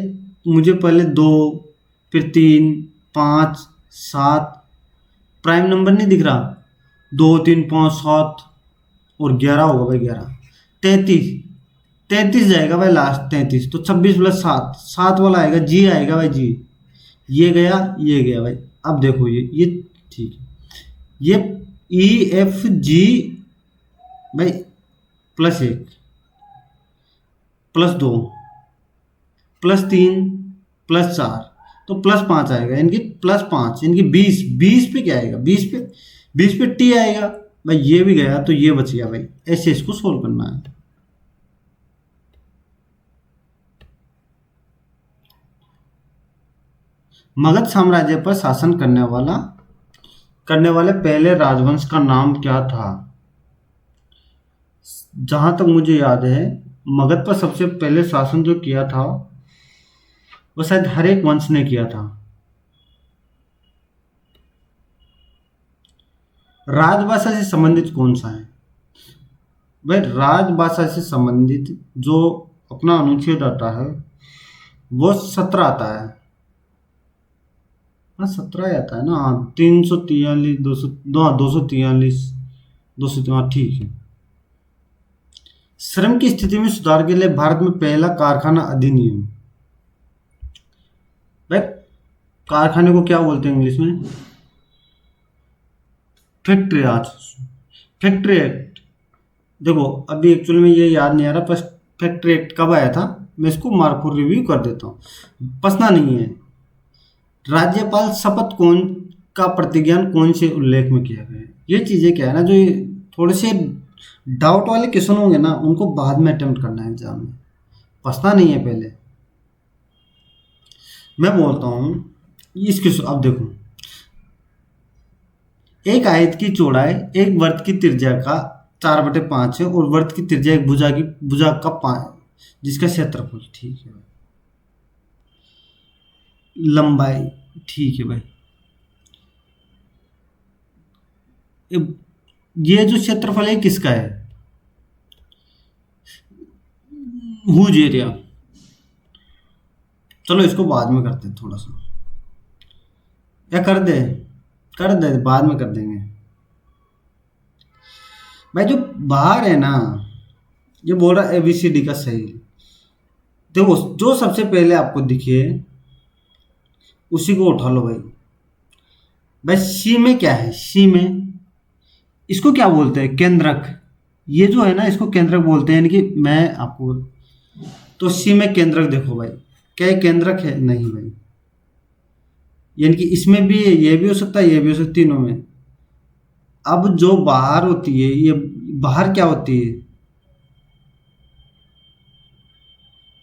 मुझे पहले 2, फिर 3, 5, 7 प्राइम नंबर नहीं दिख रहा? 2 3 5 7 और 11 होगा भाई, 11 33, 33 जाएगा भाई लास्ट, 33 तो 26 प्लस 7, 7 वाला आएगा, जी आएगा भाई, जी। ये गया, ये गया भाई। अब देखो ये ठीक है। ये ई एफ जी भाई, +1 +2 +3 +4 तो +5 आएगा, इनकी +5, इनकी 20, 20 पे क्या आएगा? 20 पे टी आएगा भाई। ये भी गया तो ये बच गया भाई। ऐसे इसको सोल्व करना है। मगध साम्राज्य पर शासन करने वाले पहले राजवंश का नाम क्या था? जहां तक मुझे याद है, मगध पर सबसे पहले शासन जो किया था वो शायद हर एक वंश ने किया था। राजभाषा से संबंधित कौन सा है भाई? राजभाषा से संबंधित जो अपना अनुच्छेद आता है वो 17 आता है। हाँ 17 आता है ना। हाँ 343, 200, 243, 200, हाँ ठीक है। श्रम की स्थिति में सुधार के लिए भारत में पहला कारखाना अधिनियम, भाई कारखाने को क्या बोलते हैं इंग्लिश में? फैक्ट्री। आज फैक्ट्री एक्ट। देखो अभी एक्चुअली में ये याद नहीं आ रहा, पर फैक्ट्री एक्ट कब आया था मैं इसको मार्को रिव्यू कर देता हूँ, पसना नहीं है। राज्यपाल शपथ कौन का प्रतिज्ञान कौन से उल्लेख में किया गया है? ये चीजें क्या है ना, जो ये थोड़े से डाउट वाले क्वेश्चन होंगे ना, उनको बाद में अटेम्प्ट करना है एग्जाम में, पसना नहीं है पहले। मैं बोलता हूँ इसके, अब देखो, एक आयत की चौड़ाई एक वृत्त की त्रिज्या का 4/5 है और वृत्त की त्रिज्या एक भुजा का 5, जिसका क्षेत्रफल, ठीक है, लंबाई, ठीक है भाई। ये जो क्षेत्रफल है किसका है? Whose area. चलो इसको बाद में करते हैं थोड़ा सा, या कर दे बाद में कर देंगे भाई। जो बाहर है ना, ये बोल रहा है ABCD का सही। देखो जो सबसे पहले आपको दिखे उसी को उठा लो भाई। भाई सी में क्या है? सी में इसको क्या बोलते हैं? केंद्रक। ये जो है ना, इसको केंद्रक बोलते हैं, यानी कि मैं आपको, तो सी में केंद्रक देखो भाई, क्या ये केंद्रक है? नहीं भाई। यानी कि इसमें भी ये भी हो सकता है, ये भी हो सकता है, तीनों में। अब जो बाहर होती है, ये बाहर क्या होती है?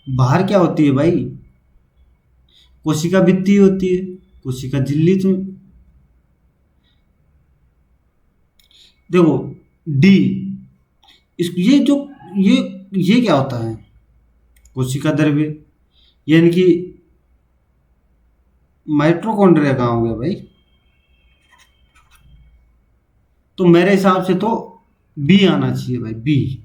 बाहर क्या होती है भाई? कोशिका भित्ति होती है, कोशिका झिल्ली। तो देखो डी, इस ये ये क्या होता है? कोशिका द्रव्य, यानी कि माइटोकॉन्ड्रिया कहाँ हो गया भाई? तो मेरे हिसाब से तो बी आना चाहिए भाई, बी।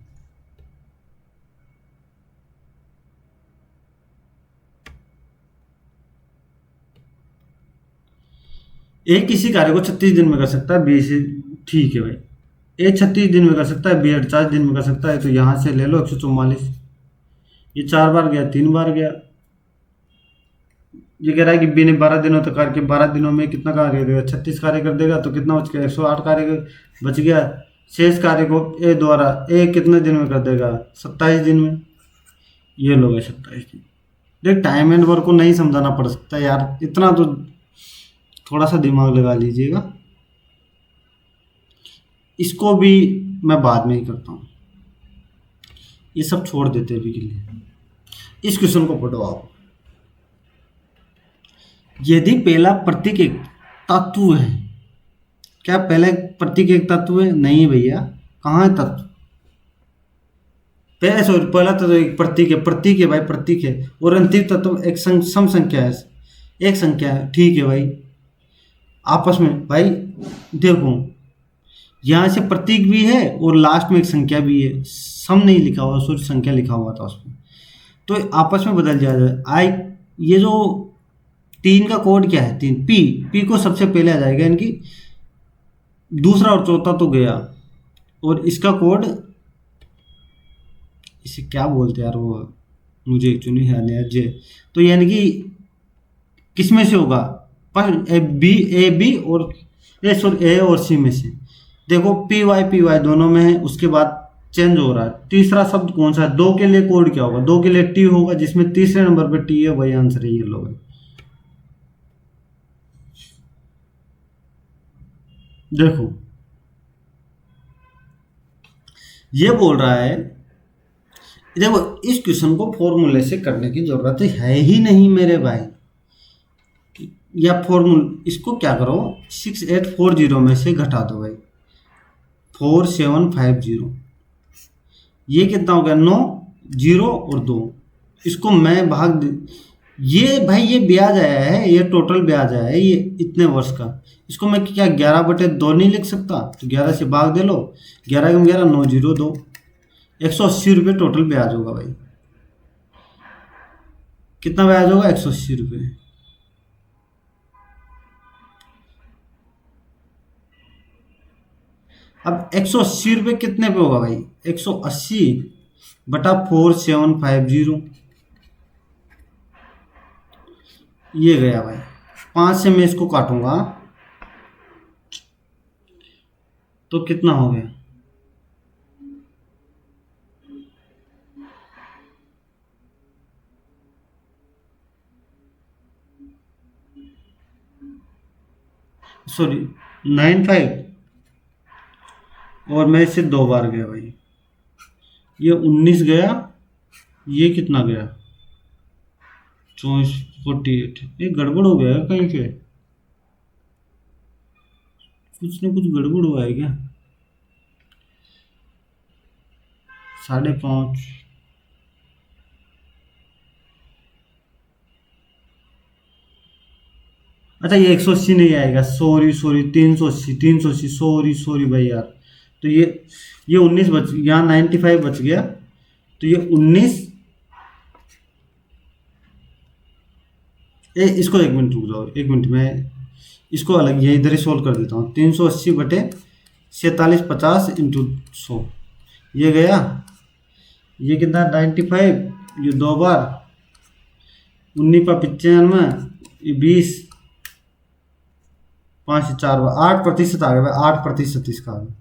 ए किसी कार्य को 36 दिन में कर सकता है, बी से, ठीक है भाई। ए 36 दिन में कर सकता है, बी 48 दिन में कर सकता है। तो यहां से ले लो 144, ये 4 बार गया, 3 बार गया। ये कह रहा है कि बी ने 12 दिनों तक कार्य किया, 12 दिनों में कितना कार्य करेगा? 36 कार्य कर देगा, तो कितना बच गया? 108 कार्य बच गया। शेष कार्य को ए द्वारा, ए कितने दिन में कर देगा? 27 दिन में। ये लोग है 27 दिन। देख टाइम एंड वर्क को नहीं समझाना पड़ सकता यार, इतना तो थोड़ा सा दिमाग लगा लीजिएगा। इसको भी मैं बाद में ही करता हूँ, ये सब छोड़ देते हैं अभी के लिए। इस क्वेश्चन को पढ़ो आप। यदि पहला प्रतीक एक तत्व है, क्या पहला प्रतीक एक तत्व है? नहीं भैया, कहाँ है तत्व? पहले सॉरी, पहला तत्व एक प्रतीक है, प्रतीक है भाई, प्रतीक है। और अंतिम तत्व एक सम संख्या है, एक संख्या है, ठीक है भाई। आपस में भाई देखो, यहाँ से प्रतीक भी है और लास्ट में एक संख्या भी है, सम नहीं लिखा हुआ, सिर्फ संख्या लिखा हुआ था उसमें, तो आपस में बदल जाए। आई, ये जो तीन का कोड क्या है? तीन, पी, पी को सबसे पहले आ जाएगा, इनकी दूसरा और चौथा तो गया, और इसका कोड, इसे क्या बोलते हैं यार वो, मुझे एक्चुअली ध्यान नहीं है जे। तो यानी कि किस में से होगा? पर ए बी और ए, सॉरी, ए और सी में से। देखो पी वाई दोनों में है, उसके बाद चेंज हो रहा है। तीसरा शब्द कौन सा है? दो के लिए कोड क्या होगा? दो के लिए टी होगा, जिसमें तीसरे नंबर पे टी है, वही आंसर है। ये लो भाई, देखो ये बोल रहा है, देखो इस क्वेश्चन को फॉर्मूले से करने की जरूरत है ही नहीं मेरे भाई, या फॉर्मूल, इसको क्या करो, 6840 में से घटा दो भाई, 4750, ये कितना हो गया? 9, 0 और 2, इसको मैं भाग ये भाई, ये ब्याज आया है, ये टोटल ब्याज आया है, ये इतने वर्ष का। इसको मैं क्या 11/2 नहीं लिख सकता? तो 11 से भाग दे लो, 11 कम 11, 9, 0, 2, 180 रुपये टोटल ब्याज होगा भाई। कितना ब्याज होगा? 180 रुपये। अब 180 रुपये कितने पे होगा भाई? 180/4750, ये गया भाई। 5 से मैं इसको काटूंगा तो कितना हो गया? सॉरी, 95, और मैं इससे 2 बार गया भाई, ये 19 गया, ये कितना गया? 24, 48। ये गड़बड़ हो गया है कहीं पे, कुछ ना कुछ गड़बड़ हुआ है क्या? 5.5, अच्छा ये 180 नहीं आएगा, सॉरी सॉरी, 380, 380, सॉरी सॉरी भाई यार। तो ये 19 बच, यहाँ 95 बच गया, तो ये 19, इसको 1 मिनट रुक जाओ, 1 मिनट में इसको अलग, ये इधर ही सोल्व कर देता हूँ। 380/4750 इंटू 100, ये गया, ये कितना? 95, ये 2 बार, 19 ये 20, 5 से 4 बार, 8% आ गया भाई, 8% इसका आ गया।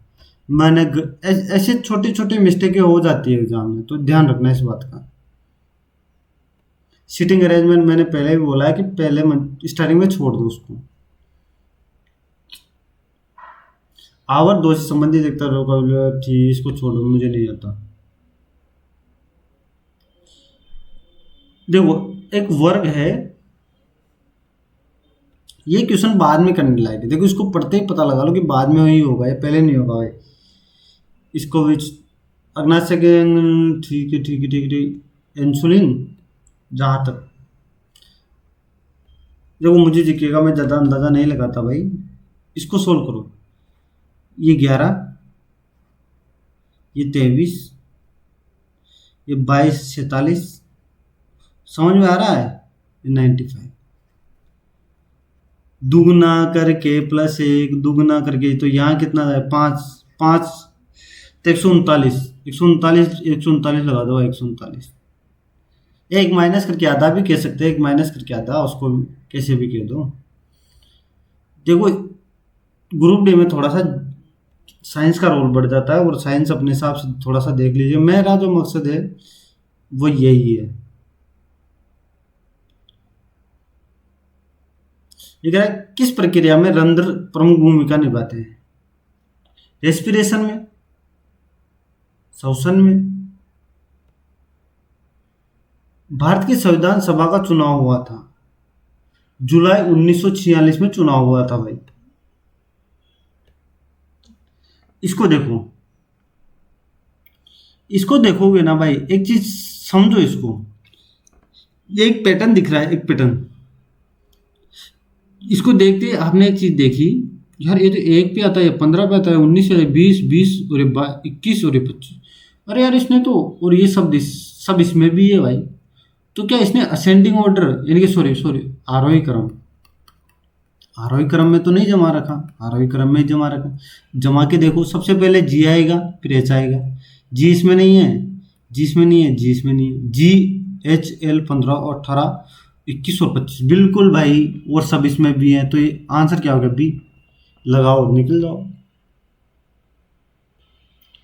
मैंने ऐसे छोटी छोटी मिस्टेकें हो जाती है एग्जाम में, तो ध्यान रखना इस बात का। सीटिंग अरेंजमेंट मैंने पहले भी बोला है कि पहले स्टार्टिंग में छोड़ दो उसको। आवर दो से संबंधित एक ठीक, इसको छोड़ो, मुझे नहीं आता। देखो एक वर्ग है, ये क्वेश्चन बाद में करने लायक है। देखो इसको पढ़ते ही पता लगा लो कि बाद में ही होगा, ये पहले नहीं होगा भाई। इसको भी अगला सेकेंड, ठीक है ठीक है ठीक है ठीक। इंसुलिन, जहाँ तक देखो मुझे दिखेगा, मैं ज़्यादा अंदाज़ा नहीं लगाता भाई। इसको सोल्व करो, ये 11, ये 23, ये 22, 47, समझ में आ रहा है? ये 95, दुगना करके +1, दुगना करके, तो यहाँ कितना है? 5, 5, तो 139, 139, 139 लगा दो, 139। एक माइनस करके आधा भी कह सकते हैं, एक माइनस करके आधा, उसको कैसे भी कह दो। देखो ग्रुप डी में थोड़ा सा साइंस का रोल बढ़ जाता है, और साइंस अपने हिसाब से थोड़ा सा देख लीजिए। मेरा जो मकसद है वो यही है। ये कह रहा है किस प्रक्रिया में रंध्र प्रमुख भूमिका निभाते हैं? रेस्पिरेशन में, श्वसन में। भारत की संविधान सभा का चुनाव हुआ था, जुलाई 1946 में चुनाव हुआ था भाई। इसको देखो, इसको देखोगे ना भाई, एक चीज समझो इसको। ये एक पैटर्न दिख रहा है, एक पैटर्न। इसको देखते आपने एक चीज देखी, यार ये तो एक पे आता है, 15 पे आता है, 19 पे आता है, 20, 20 और 21 और 25। अरे यार इसने तो, और ये सब इसमें भी है भाई। तो क्या इसने असेंडिंग ऑर्डर, यानी कि सॉरी सॉरी आरोही क्रम, आरोही क्रम में तो नहीं जमा रखा, आरोही क्रम में ही जमा रखा। जमा के देखो, सबसे पहले जी आएगा, फिर एच आएगा। जी इसमें नहीं है, जी इसमें नहीं है, जी इसमें नहीं है। जी, एच, एल 15 और 18, 21 और 25 बिल्कुल भाई, और सब इसमें भी है। तो ये आंसर क्या हो गया? बी। लगाओ, निकल जाओ।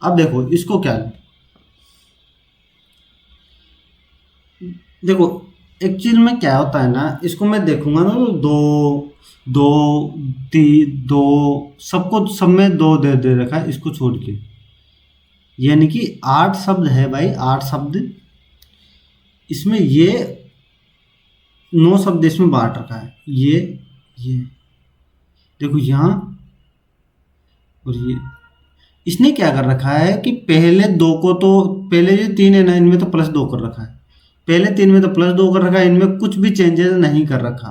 अब देखो इसको क्या है, देखो एक चीज में क्या होता है ना, इसको मैं देखूंगा ना तो दो, दो, दो, सबको सब में दो दे दे रखा है इसको छोड़ के। यानी कि 8 शब्द है भाई, 8 शब्द इसमें। ये 9 शब्द इसमें बांट रखा है। ये देखो यहाँ, और ये इसने क्या कर रखा है कि पहले दो को तो, पहले जो 3 है ना इनमें तो +2 कर रखा है। पहले 3 में तो +2 कर रखा है, इनमें कुछ भी चेंजेस नहीं कर रखा।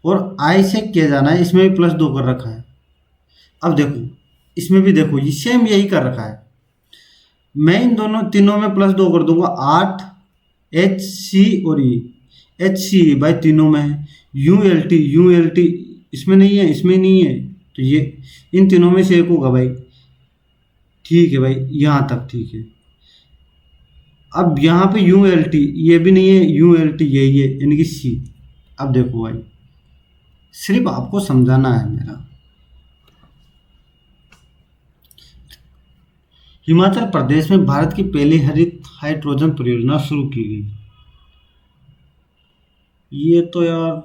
और आई से किया जाना है, इसमें भी +2 कर रखा है। अब देखो इसमें भी देखो, ये सेम यही कर रखा है। मैं इन दोनों तीनों में +2 कर दूंगा, 8 एच सी और ई। एच सी भाई तीनों में है। U L T, U L T इसमें नहीं है, इसमें नहीं है, तो ये इन तीनों में से एक होगा भाई। ठीक है भाई, यहाँ तक ठीक है। अब यहाँ पे यू एल टी, ये भी नहीं है, यू एल टी यही है, यानी कि सी। अब देखो भाई, सिर्फ आपको समझाना है मेरा। हिमाचल प्रदेश में भारत की पहली हरित हाइड्रोजन परियोजना शुरू की गई। ये तो यार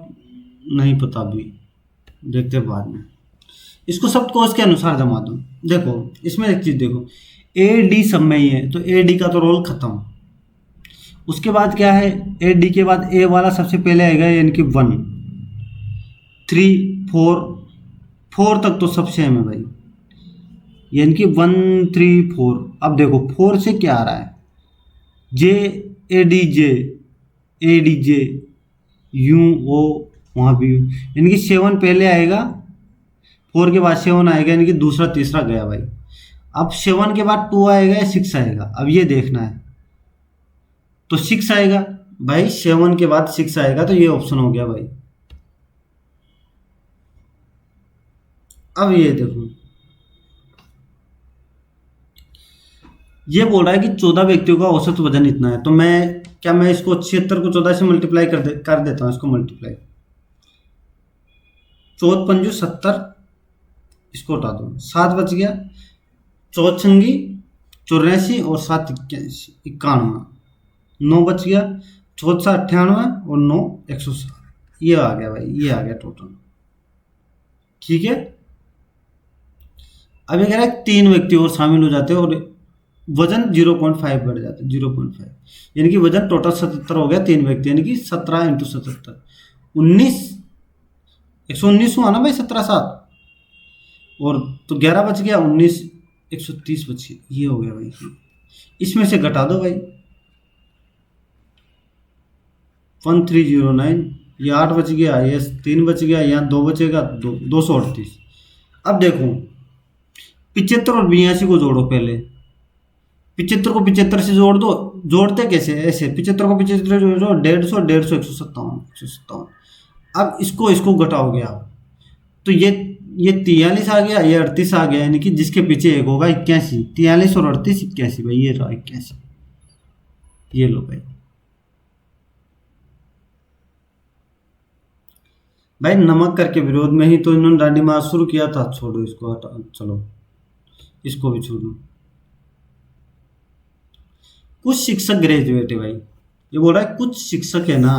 नहीं पता अभी, देखते बाद में। इसको सब कोर्स के अनुसार जमा दो। देखो इसमें एक चीज देखो, ए डी सब में ही है, तो ए डी का तो रोल खत्म। उसके बाद क्या है, ए डी के बाद ए वाला सबसे पहले आएगा, यानी कि 1, 3, 4, 4 तक तो सब सेम है भाई, यानी कि 1, 3, 4। अब देखो 4 से क्या आ रहा है, J, A D J, A D J, U O, वहाँ भी, यानी कि 7 पहले आएगा, 4 के बाद 7 आएगा, यानी कि दूसरा तीसरा गया भाई। अब 7 के बाद 2 आएगा या 6 आएगा, अब ये देखना है। तो 6 आएगा भाई, 7 के बाद 6 आएगा, तो ये ऑप्शन हो गया भाई। अब ये देखो, ये बोल रहा है कि 14 व्यक्तियों का औसत वजन इतना है। तो मैं इसको 76 को 14 से मल्टीप्लाई कर देता हूँ, इसको मल्टीप्लाई। 14 पंजू 70, इसको हटा दो, 7 बच गया। 4 छंगी 84 और 7 81, 91, 9 बच गया। 14 98 और 9 107, ये आ गया भाई, ये आ गया टोटल। ठीक है। अब ये कह रहा है 3 व्यक्ति और शामिल हो जाते हैं और वजन 0.5 बढ़ जाता है, 0.5, यानी कि वजन टोटल 77 हो गया। 3 व्यक्ति यानी कि 17 × 77, 19, 119 हुआ ना भाई, 17 7 और तो 11 बच गया, 19 130 बच गया, ये हो गया भाई। इसमें से घटा दो भाई, 1309, ये 8 बच गया, ये 3 बच गया, यहाँ 2 बचेगा, 238। अब देखो 75 और 82 को जोड़ो पहले। 75 को 75 से जोड़ दो। जोड़ते कैसे, ऐसे 75 को 75 से जोड़ो, 150, 150, 157, 157। अब इसको इसको घटाओगे आप, तो ये 43 आ गया, ये 38 आ गया, यानी कि जिसके पीछे एक होगा 81। 43 और 38 81 भाई, ये रहा 81। ये लो भाई। भाई नमक कर के विरोध में ही तो इन्होंने डांडी मार शुरू किया था। छोड़ो इसको, हटा, चलो इसको भी छोड़ो। कुछ शिक्षक ग्रेजुएट है भाई, ये बोल रहा है कुछ शिक्षक है ना,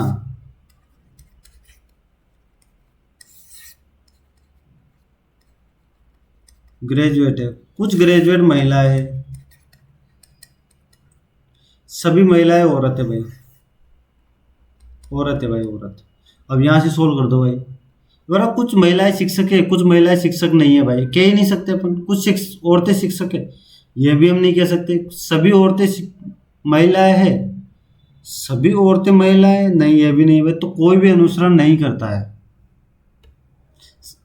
ग्रेजुएट है, कुछ ग्रेजुएट महिलाएं है, सभी महिलाएं औरत है भाई, औरत है भाई, औरत। अब यहाँ से सोल्व कर दो भाई। बोला कुछ महिलाएं शिक्षक है, कुछ महिलाएं शिक्षक नहीं है भाई, कह ही नहीं सकते अपन। कुछ औरतें शिक्षक है, ये भी हम नहीं कह सकते। सभी औरतें महिलाएं है, सभी औरतें महिलाएं नहीं, ये भी नहीं भाई। तो कोई भी अनुसरण नहीं करता है।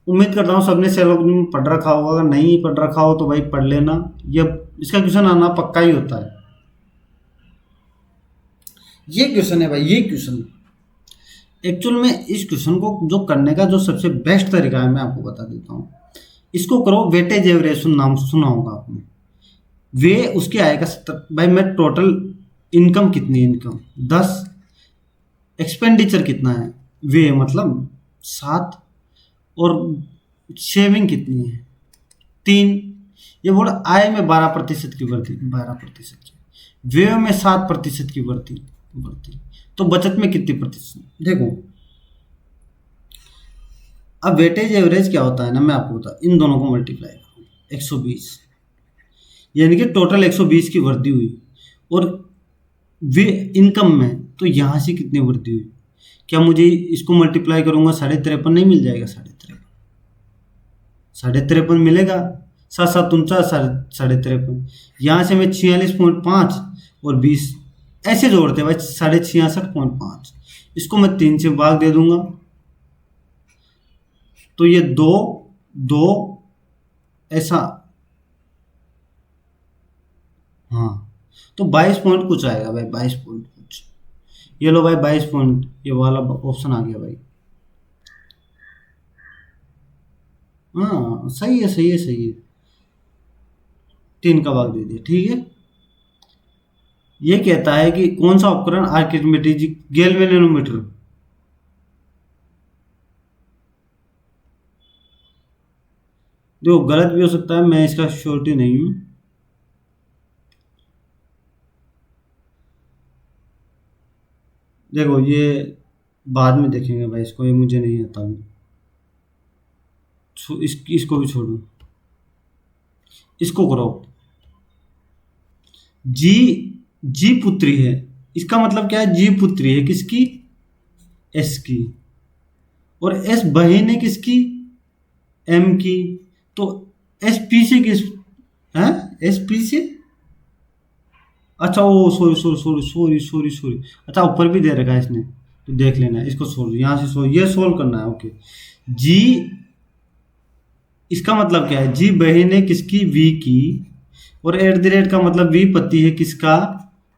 उम्मीद करता हूँ सबने सेलोग में पढ़ रखा होगा, अगर नहीं पढ़ रखा हो तो भाई पढ़ लेना, ये इसका क्वेश्चन आना पक्का ही होता है। ये क्वेश्चन है भाई, ये क्वेश्चन एक्चुअल में इस क्वेश्चन को जो करने का जो सबसे बेस्ट तरीका है मैं आपको बता देता हूँ। इसको करो वेटेज एवरेज, नाम सुना होगा आपने। वे उसकी आय का 70 भाई, मैं टोटल इनकम कितनी है, इनकम 10, एक्सपेंडिचर कितना है, वे मतलब 7, और सेविंग कितनी है 3। ये बोला आय में 12% की वृद्धि, 12% की, व्यय में 7% की वृद्धि वृद्धि, तो बचत में कितनी प्रतिशत। देखो अब वेटेज एवरेज क्या होता है ना, मैं आपको बता, इन दोनों को मल्टीप्लाई करो 120, यानी कि टोटल 120 की वृद्धि हुई, और वे इनकम में तो यहाँ से कितनी वृद्धि हुई। क्या मुझे इसको मल्टीप्लाई करूंगा 53.5 नहीं मिल जाएगा, 53.5 मिलेगा, 7 7 49 53.5, यहाँ से मैं 46.5 और 20 ऐसे जोड़ते भाई 66.5, इसको मैं 3 से भाग दे दूंगा, तो ये 2 2 ऐसा, हाँ, तो 22 पॉइंट कुछ आएगा भाई, 22 पॉइंट कुछ। ये लो भाई 22 पॉइंट, ये वाला ऑप्शन आ गया भाई। हाँ सही है, सही है, सही है, 3 का भाग दे दिया, ठीक है। ये कहता है कि कौन सा उपकरण आर्किमिडीज गैल्वेनोमीटर, जो गलत भी हो सकता है, मैं इसका श्योरिटी नहीं हूं। देखो ये बाद में देखेंगे भाई, इसको ये मुझे नहीं आता अभी, इसको भी छोड़ो, इसको करो। जी, जी पुत्री है, इसका मतलब क्या है, जी पुत्री है किसकी, एस की, और एस बहन है किसकी, एम की, तो एस पी से किस है, एस पी से, अच्छा oh sorry sorry sorry sorry sorry sorry, अच्छा ऊपर भी दे रखा है इसने, तो देख लेना, इसको सोल्व, यहाँ से सोल्व, ये सोल्व करना है, ओके। जी, इसका मतलब क्या है, जी बहन है किसकी, वी की, और एट द रेट का मतलब वी पति है किसका,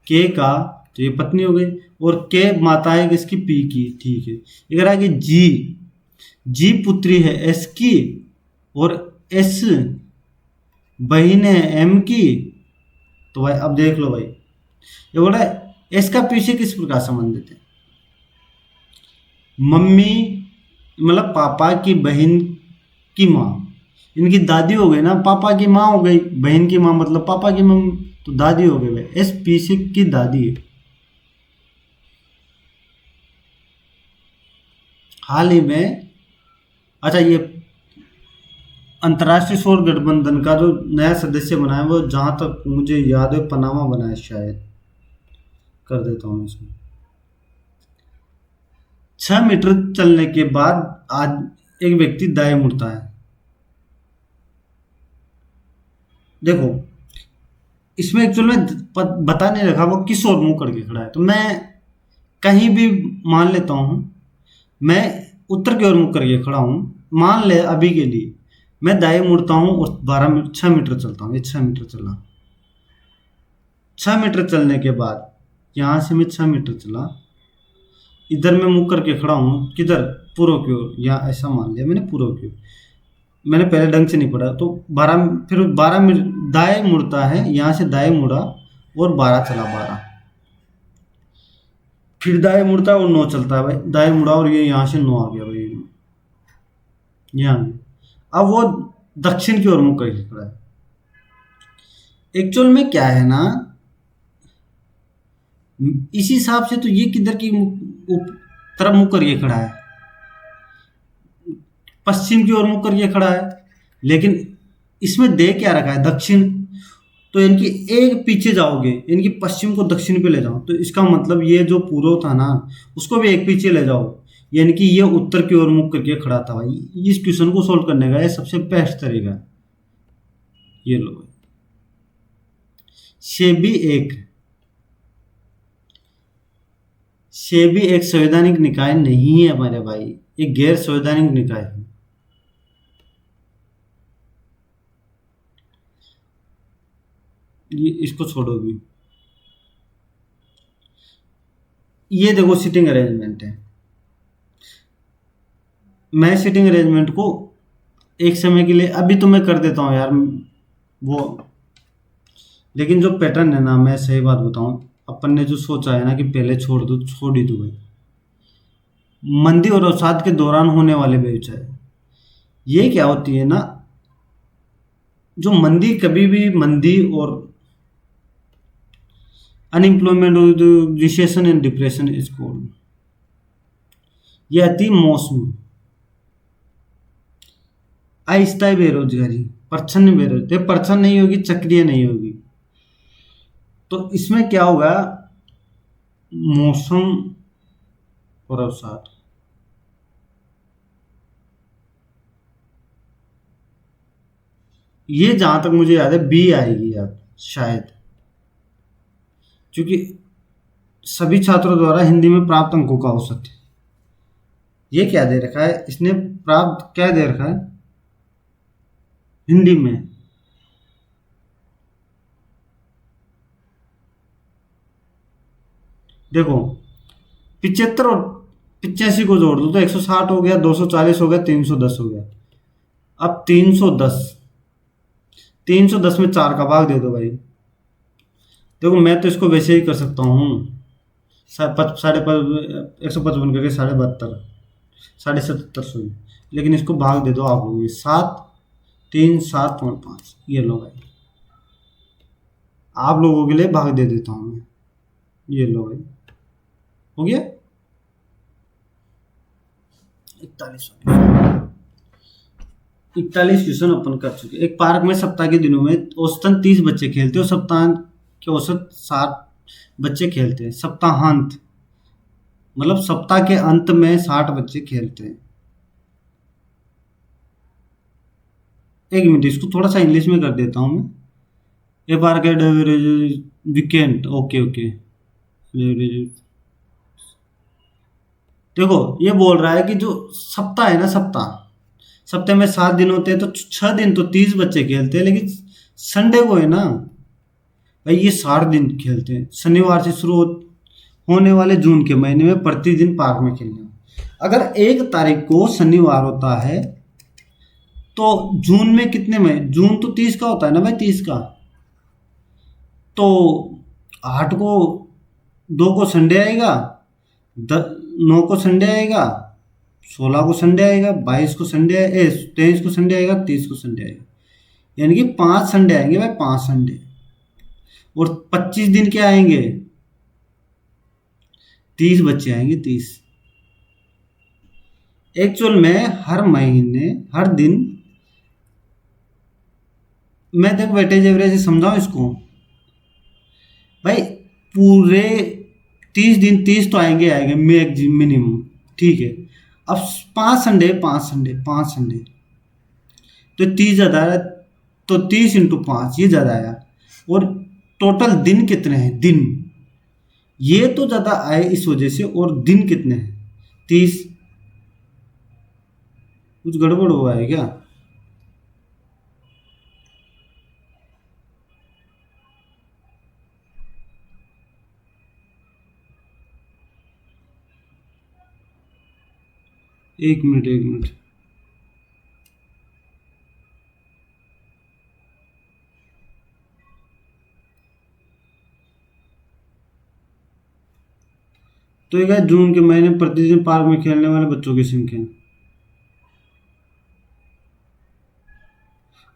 के का, तो ये पत्नी हो गई, और के माता है किसकी, पी की, ठीक है। इधर आगे जी, जी पुत्री है एस की, और एस बहन है एम की, तो भाई अब देख लो भाई, ये बोला एस का पी से किस प्रकार संबंधित है, मम्मी मतलब पापा की बहन की माँ, इनकी दादी हो गई ना, पापा की माँ हो गई, बहन की माँ मतलब पापा की मम्मी, तो दादी हो गई भाई, एस पी सी की दादी है। हाल ही में, अच्छा ये अंतर्राष्ट्रीय सौर गठबंधन का जो नया सदस्य बना है, वो जहां तक मुझे याद है पनामा बना है शायद, कर देता हूँ इसमें। 6 मीटर चलने के बाद आज एक व्यक्ति दाएं मुड़ता है। देखो इसमें एक्चुअल में बता नहीं रखा वो किस ओर मुंह करके खड़ा है, तो मैं कहीं भी मान लेता हूँ, मैं उत्तर की ओर मुंह करके खड़ा हूँ, मान ले अभी के लिए मैं दाएं मुड़ता हूँ और 6 मीटर चलता हूँ, ये 6 मीटर चला, 6 मीटर चलने के बाद यहाँ से मैं 6 मीटर चला, इधर मैं मुंह करके खड़ा हूँ किधर, पूर्व की ओर, या ऐसा मान लिया मैंने पूर्व की ओर, मैंने पहले ढंग से नहीं पढ़ा, तो 12, फिर 12 दाएं मुड़ता है, यहाँ से दाएं मुड़ा और 12 चला, 12 फिर दाएं मुड़ता है और 9 चलता है भाई, दाएं मुड़ा और ये यहाँ से 9 आ गया भाई, यहाँ अब वो दक्षिण की ओर मुख करके खड़ा है। एक्चुअल में क्या है ना, इस हिसाब से तो ये किधर की तरफ मुख करके खड़ा है, पश्चिम की ओर मुख करके खड़ा है, लेकिन इसमें दे क्या रखा है, दक्षिण। तो इनकी एक पीछे जाओगे, इनकी पश्चिम को दक्षिण पे ले जाओ, तो इसका मतलब ये जो पूर्व था ना, उसको भी एक पीछे ले जाओ, यानी कि ये उत्तर की ओर मुख करके खड़ा था भाई। इस क्वेश्चन को सोल्व करने का ये सबसे बेस्ट तरीका है। ये लो भाई, सेबी एक सेबी एक संवैधानिक निकाय नहीं है हमारे भाई, एक गैर संवैधानिक निकाय है। ये इसको छोड़ो भी। ये देखो सिटिंग अरेंजमेंट है। मैं सिटिंग अरेंजमेंट को एक समय के लिए अभी तो मैं कर देता हूँ यार वो, लेकिन जो पैटर्न है ना, मैं सही बात बताऊं, अपन ने जो सोचा है ना कि पहले छोड़ दो, छोड़ ही दो भाई। मंदी और अवसाद के दौरान होने वाले व्यवसाय, ये क्या होती है ना, जो मंदी, कभी भी मंदी और अनएम्प्लॉयमेंट और recession and depression is called, ये अति मौसमी अस्थायी बेरोजगारी, परछन्न बेरोजगारी, परछन्न नहीं होगी, चक्रीय नहीं होगी। तो इसमें क्या होगा, मौसम और अवसाद, ये जहां तक मुझे याद है बी आएगी यार शायद, क्योंकि सभी छात्रों द्वारा हिंदी में प्राप्त अंकों का औसत। ये क्या दे रखा है इसने, प्राप्त क्या दे रखा है हिंदी में, देखो 75 और 85 को जोड़ दो तो 160 हो गया, 240 हो गया, 310 हो गया। अब 310 में 4 का भाग दे दो भाई। देखो मैं तो इसको वैसे ही कर सकता हूँ, 155 करके 72, 77 लेकिन इसको भाग दे दो आप लोग, 7, 3, 7 और 5, ये लो भाई, आप लोगों के लिए भाग दे देता हूँ मैं। ये लो भाई, हो गया 41 क्वेश्चन अपन कर चुके। एक पार्क में सप्ताह के दिनों में औसतन 30 बच्चे खेलते हैं और सप्ताह के औसत 60 बच्चे खेलते हैं। सप्ताहांत मतलब सप्ताह के अंत में 60 बच्चे खेलते हैं। एक मिनट, इसको थोड़ा सा इंग्लिश में कर देता हूँ मैं। A park at weekend, okay okay. देखो ये बोल रहा है कि जो सप्ताह है ना, सप्ताह में 7 दिन होते हैं, तो 6 दिन तो 30 बच्चे खेलते हैं, लेकिन संडे को है ना भाई, ये 60 दिन खेलते हैं। शनिवार से शुरू होने वाले जून के महीने में प्रतिदिन पार्क में खेलने। अगर 1 तारीख को शनिवार होता है तो जून में कितने में, जून तो 30 का होता है ना भाई, 30 का, तो 8 को, 2 को संडे आएगा, 9 को संडे आएगा, 16 को संडे आएगा, 22 को संडे, 23 को संडे आएगा, 30 को संडे आएगा, यानी कि 5 संडे आएंगे भाई, 5 संडे। और 25 दिन क्या आएंगे, 30 बच्चे आएंगे, 30। एक्चुअल में हर महीने हर दिन, मैं देखो वेटेज एवरेज समझाऊं इसको भाई, पूरे 30 दिन 30 तो आएंगे आएंगे मिनिमम, ठीक है। अब 5 संडे तो 30 ज़्यादा है, तो 30 × 5 ये ज़्यादा आया। और टोटल दिन कितने हैं, दिन ये तो ज़्यादा आए इस वजह से, और दिन कितने हैं 30। कुछ गड़बड़ हुआ है क्या, एक मिनट। तो ये जून के महीने प्रतिदिन पार्क में खेलने वाले बच्चों की संख्या।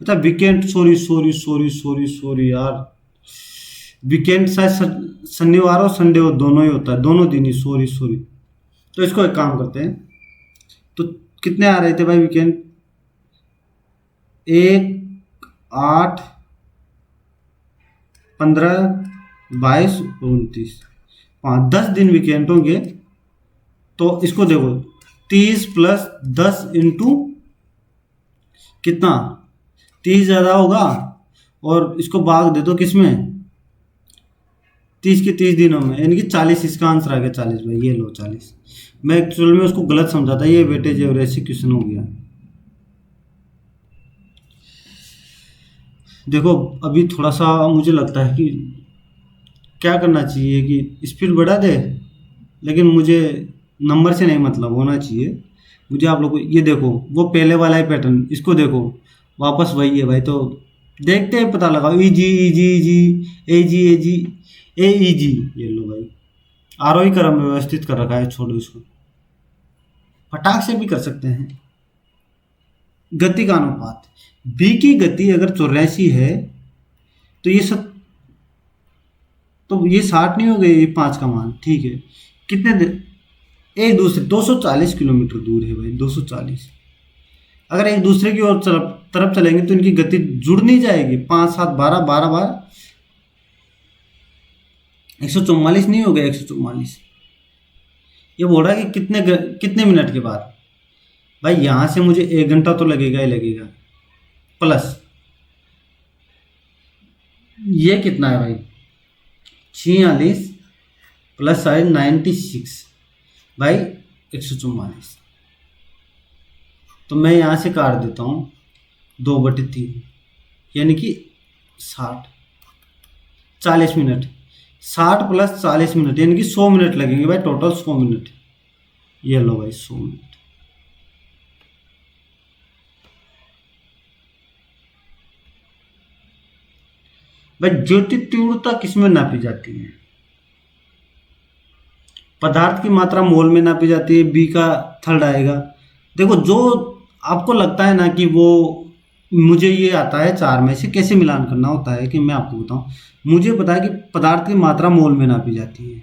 अच्छा वीकेंड, सॉरी यार, वीकेंड शायद शनिवार और संडे हो, दोनों ही होता है, दोनों दिन ही, सॉरी। तो इसको एक काम करते हैं, तो कितने आ रहे थे भाई वीकेंड, 1, 8, 15, 22 और 29, 10 दिन वीकेंड होंगे। तो इसको देखो, 30 + 10 इंटू कितना, 30 ज़्यादा होगा, और इसको भाग दे दो किसमें, 30 के 30 दिनों में, यानी कि 40। इसका आंसर आ गया 40 भाई, ये लो 40। मैं एक्चुअल में उसको गलत समझा था, ये वेटेज एवरेज से क्वेश्चन हो गया। देखो अभी थोड़ा सा मुझे लगता है कि क्या करना चाहिए कि स्पीड बढ़ा दे, लेकिन मुझे नंबर से नहीं मतलब होना चाहिए। मुझे आप लोग को ये देखो, वो पहले वाला ही पैटर्न, इसको देखो वापस वही है भाई। तो देखते हैं, पता लगाओ। ई जी, ई जी, ई जी, ए जी, ए जी, ए ई जी, ये लो भाई। आरोही क्रम में व्यवस्थित कर रखा है, छोड़ो इसको, फटाक से भी कर सकते हैं। गति का अनुपात, बी की गति अगर 84 है तो ये सब, तो ये 60 नहीं हो गए, ये 5 का मान, ठीक है। कितने एक दूसरे 240 किलोमीटर दूर है भाई, 240। अगर एक दूसरे की ओर तरफ चलेंगे तो इनकी गति जुड़ नहीं जाएगी। 5, 7, 12, 12, 12, 144 नहीं हो गया, 144। ये बोल रहा है कि कितने मिनट के बाद। भाई यहाँ से मुझे 1 घंटा तो लगेगा ही लगेगा, प्लस ये कितना है भाई, 46 प्लस साइड 96 भाई, 144। तो मैं यहाँ से काट देता हूँ 2/3, यानी कि 60, 40 मिनट। 60 + 40 मिनट, यानी कि 100 मिनट लगेंगे भाई, टोटल 100 मिनट। ये लो भाई 100 मिनट। भाई ज्योति तीव्रता किसमें नापी जाती है, पदार्थ की मात्रा मोल में नापी जाती है, बी का थर्ड आएगा। देखो जो आपको लगता है ना कि वो, मुझे ये आता है 4 में से कैसे मिलान करना होता है, कि मैं आपको बताऊं। मुझे पता है कि पदार्थ की मात्रा मोल में नापी जाती है,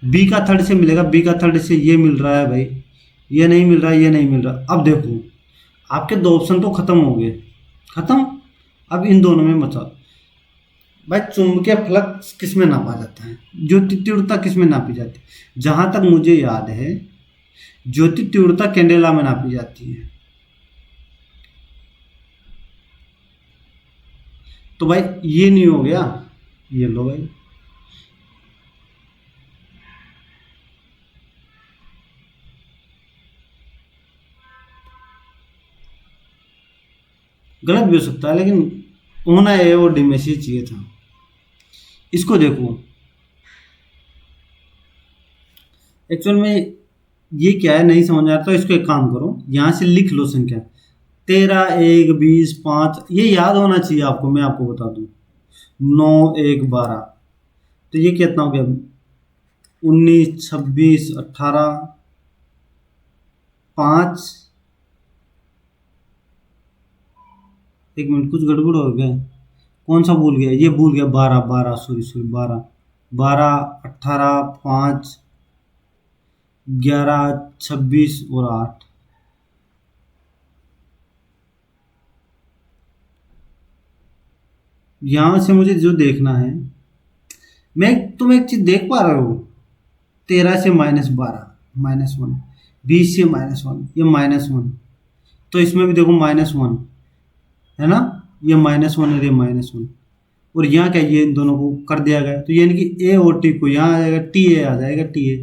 बी का थर्ड से मिलेगा, बी का थर्ड से ये मिल रहा है भाई, ये नहीं मिल रहा, ये नहीं मिल रहा। अब देखो आपके 2 ऑप्शन तो खत्म हो गए, खत्म। अब इन दोनों में बचा भाई, चुंबकीय फ्लक्स किस में नापा जाता है, ज्योति तीव्रता किस में नापी जाती है। जहां तक मुझे याद है, ज्योति तीव्रता कैंडेला में नापी जाती है। तो भाई ये नहीं हो गया, ये लो भाई। गलत भी हो सकता है, लेकिन होना है वो डी में से चाहिए था। इसको देखो, एक्चुअल में ये क्या है नहीं समझ आ रहा, तो इसको एक काम करो, यहाँ से लिख लो संख्या 13, 1, 20, 5, ये याद होना चाहिए आपको। मैं आपको बता दूं, 9, 1, 12, तो ये कितना हो गया, 19, 26, 18, 5, 1 मिनट, कुछ गड़बड़ हो गया, कौन सा भूल गया, ये भूल गया, 12, 12, सॉरी सॉरी, 12, 12, 18, 5, 11, 26 और 8। यहाँ से मुझे जो देखना है, मैं तुम एक चीज देख पा रहे हो, 13 से -12, -1, 20 से -1, ये -1, तो इसमें भी देखो -1 है ना, ये -1 है, ये -1, और यहाँ क्या, ये इन दोनों को कर दिया गया, तो यानी कि ए और टी को यहाँ आ जाएगा, टी ए आ जाएगा, टी ए,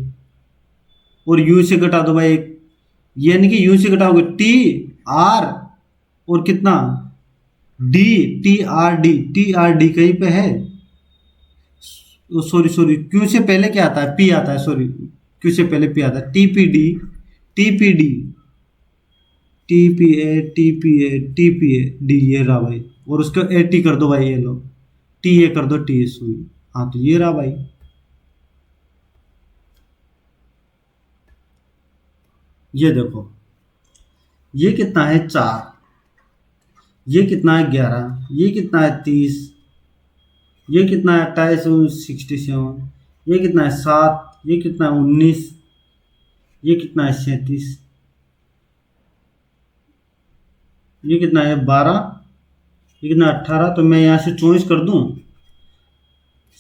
और यू से घटा दो भाई एक, यानी कि यू से घटाओगे टी आर, और कितना, डी, टी आर डी कहीं पे है, सॉरी सॉरी, क्यू से पहले क्या आता है, पी आता है, सॉरी, क्यू से पहले पी आता है, T P D, T P D, T P A, T P A, T P A D, ये रहा भाई, और उसको ए टी कर दो भाई, ये लो, टी ए कर दो, टी ए, सॉरी, हाँ तो ये रहा भाई। ये देखो, ये कितना है 4, ये कितना है 11, ये कितना है 30, ये कितना है 28, 67, ये कितना है 7, ये कितना है 19, ये कितना है 37, ये कितना है 12, ये कितना 18, तो मैं यहाँ से 24 कर दूँ,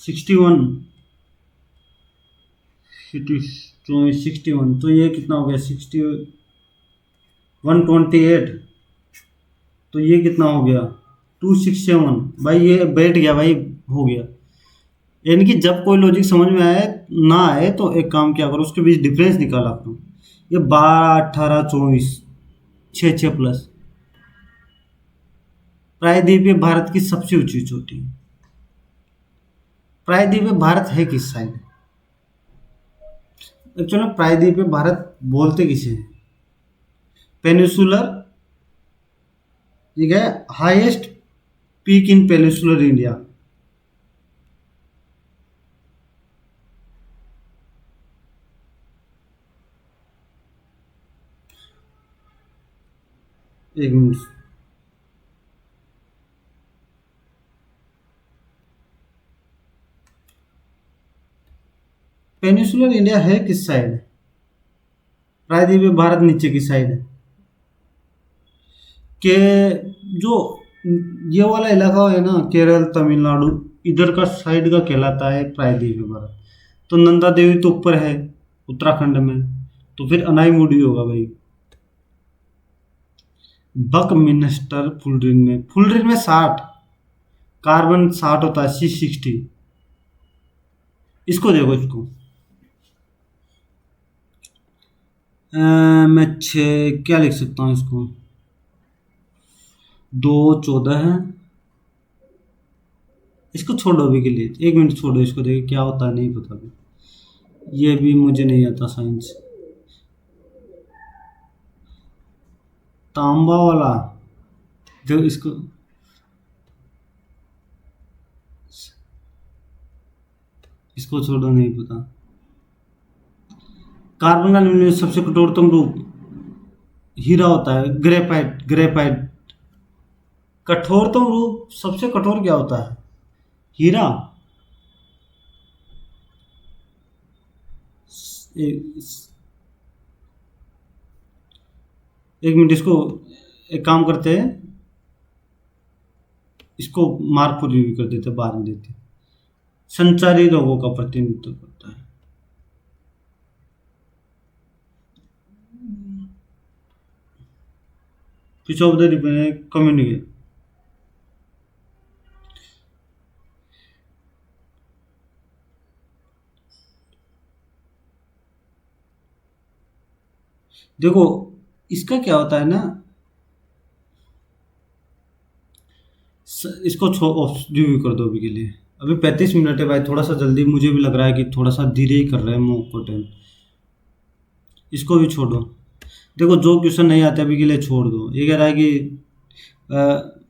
61, 61, तो ये कितना हो गया 128, तो ये कितना हो गया 267। भाई ये बैठ गया भाई, हो गया। यानी कि जब कोई लॉजिक समझ में आए ना आए तो एक काम क्या करो, उसके बीच डिफरेंस निकाला करो। ये 12, 18, 24, 6 प्लस। प्रायद्वीप भारत की सबसे ऊंची चोटी। प्रायद्वीप भारत है किस साइड? एक्चुअली प्रायद्वीप भारत बोलते किसे हैं? पेनिसुलर, ठीक है, highest peak in peninsular India. एक मिनट, पेनिसुलर इंडिया है किस साइड है? प्रायद्वीप भारत नीचे की साइड है के जो ये वाला इलाका है ना, केरल तमिलनाडु, इधर का साइड का कहलाता है प्रायद्वीप भारत। तो नंदा देवी तो ऊपर है उत्तराखंड में, तो फिर अनाईमुडी होगा भाई। बक मिनिस्टर फुलड्रिन में 60, कार्बन 60 होता है, C60। इसको देखो, इसको मैं 6 क्या लिख सकता हूँ इसको, 2, 14 है। इसको छोड़ो अभी के लिए, 1 मिनट छोड़ो इसको, देखिए क्या होता है, नहीं पता अभी। ये भी मुझे नहीं आता साइंस। तांबा वाला, जो इसको, इसको छोड़ो, नहीं पता। कार्बन का निम्न सबसे कठोरतम रूप हीरा होता है, ग्रेफाइट। कठोरतम रूप सबसे कठोर क्या होता है? हीरा। एक, एक मिनट, इसको एक काम करते हैं, इसको मार्क को रिव्यू कर देते, बाद में देते। संचारी रोगों का प्रतिनिधित्व करता है। कुछ ऑफ द कम्युनिकेट। देखो इसका क्या होता है ना, इसको रिव्यू कर दो अभी के लिए। अभी 35 मिनट है भाई, थोड़ा सा जल्दी, मुझे भी लग रहा है कि थोड़ा सा धीरे ही कर रहे हैं मूव को टाइम। इसको भी छोड़ो। देखो जो क्वेश्चन नहीं आते अभी के लिए छोड़ दो। ये कह रहा है कि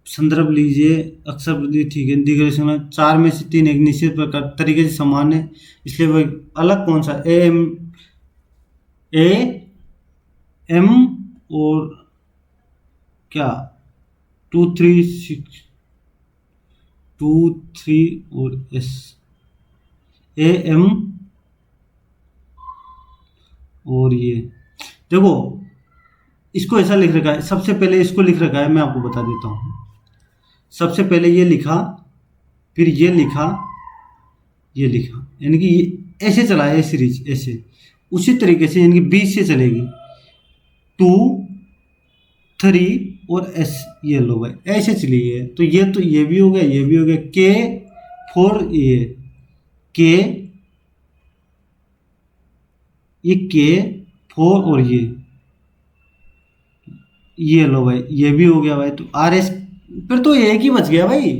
संदर्भ लीजिए, अक्सर ठीक है, दिग्रेशन में 4 में से 3 एक निश्चित प्रकार तरीके से समान है, इसलिए वो अलग कौन सा ए एम और क्या 2, 3, 6, 2, 3 और एस, AM और ये देखो, इसको ऐसा लिख रखा है, सबसे पहले इसको लिख रखा है, मैं आपको बता देता हूँ। सबसे पहले ये लिखा, फिर ये लिखा, यानी कि ये ऐसे चला है सीरीज, ऐसे उसी तरीके से, यानी कि 20 से चलेगी, 2, 3 और एस, ये लो भाई ऐसे चली है। तो ये भी हो गया, ये भी हो गया, K4, ये K4 और ये लो भाई, ये भी हो गया भाई। तो RS, फिर तो एक ही बच गया भाई,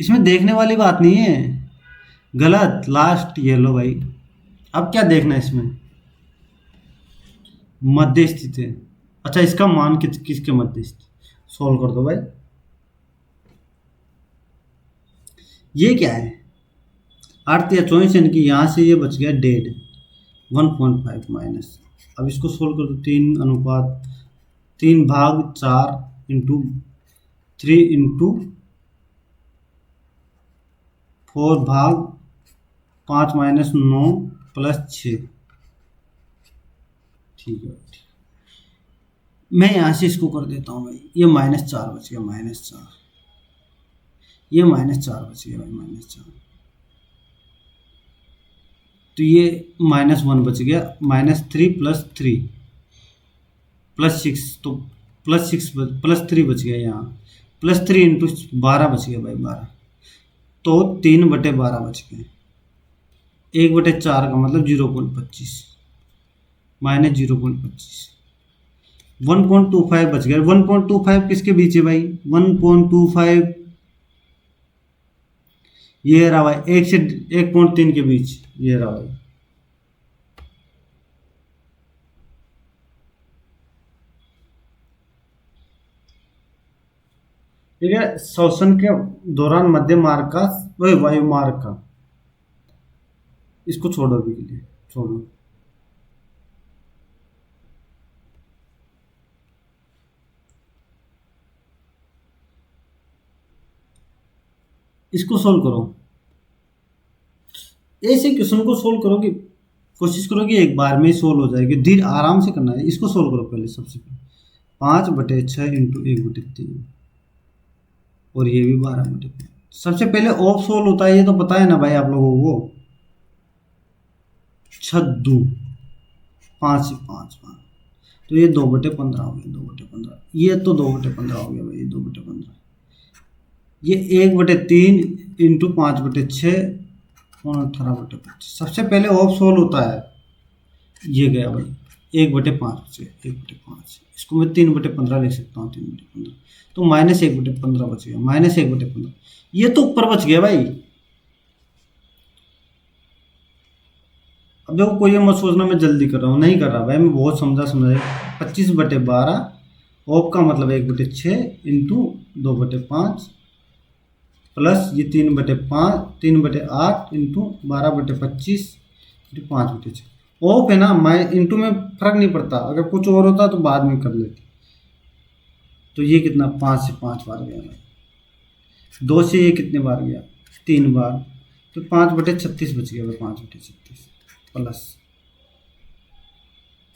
इसमें देखने वाली बात नहीं है। गलत, लास्ट ये लो भाई। अब क्या देखना है इसमें? मध्य स्थित है। अच्छा, इसका मान किसके मध्य स्थित, सॉल्व कर दो भाई। ये क्या है, 8 या 24, यानी कि यहाँ से ये बच गया डेड, 1.5 माइनस। अब इसको सोल्व कर दो, 3/4 इंटू 3 इंटू 4/5 माइनस 9 प्लस 6। ठीक है, मैं यहाँ से इसको कर देता हूँ भाई, ये -4 बच गया, -4, ये -4 बच गया भाई, -4, तो ये -1 बच गया, -3 + 3 +6, तो +6 +3 बच गया यहाँ, +3 इंटू 12 बच गया भाई, 12, तो 3/12 बच गए, 1/4 का मतलब 0.25, -0.25, 1.25 बच गया। 1.25 किसके बीच है भाई, 1.25 ये रहा भाई, 1 से 1.3 के बीच, ये रहा भाई। ठीक है, श्वसन के दौरान मध्य मार्ग का, वही वायु मार्ग का, इसको छोड़ो अभी के लिए, छोड़ो। इसको सोल्व करो, ऐसे क्वेश्चन को सोल्व करो कि कोशिश करो कि एक बार में ही सोल्व हो जाएगी, धीरे आराम से करना है। इसको सोल्व करो पहले, सबसे पहले 5/6 इंटू 1/3, और ये भी 12/5। सबसे पहले ऑफ सोल्व होता है, ये तो पता है ना भाई आप लोगों को। 6 5 से 5 5, तो ये 2/15 हो गया, 2/15, ये तो 2/15 हो गया भाई, ये 2/15, ये 1/3 इंटू 5/6 और 18/25। सबसे पहले ऑफ सोल्व होता है, ये गया भाई 1/5 से 1/5, इसको मैं 3/15 लिख सकता हूँ, 3/15, तो -1/15 बच गया, -1/15, ये तो ऊपर बच गया भाई। अब देखो, कोई ये मत सोचना मैं जल्दी कर रहा हूँ, नहीं कर रहा भाई, मैं बहुत समझा 25/12 ऑफ का मतलब 1/6 इंटू 2/5 प्लस ये 3/5 3/8 इंटू 12/25 इंटू 5/6। ऑफ है ना, मैं इंटू में फर्क नहीं पड़ता, अगर कुछ और होता तो बाद में कर लेते। तो ये कितना, 5 से 5 बार गया भाई, 2 से ये कितने बार गया, 3 बार, तो 5/36 बच गया भाई, 5/36 प्लस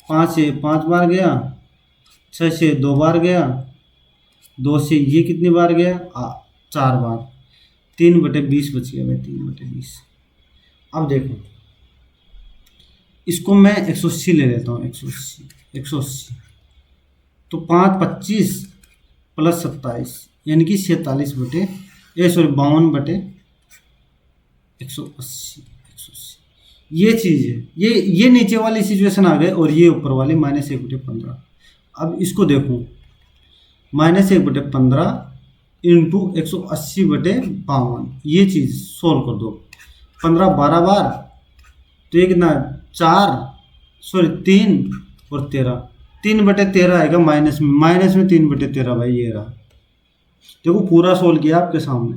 5 से 5 बार गया, 6 से 2 बार गया, 2 से ये कितनी बार गया, 4 बार, 3/20 बच गया भाई, 3/20। अब देखो, इसको मैं 180 ले लेता हूँ, 180, तो 5/25 प्लस 27 यानी कि 52/180, ये चीज़ है, ये नीचे वाली सिचुएशन आ गए, और ये ऊपर वाली -1/15। अब इसको देखो, -1/15 इंटू 180/52, ये चीज़ सोल्व कर दो, 15 12 बार, तो ये कितना, 4 सॉरी 3 और 13, 3/13 आएगा माइनस में 3/13 भाई, ये रहा। देखो पूरा सोल्व किया आपके सामने।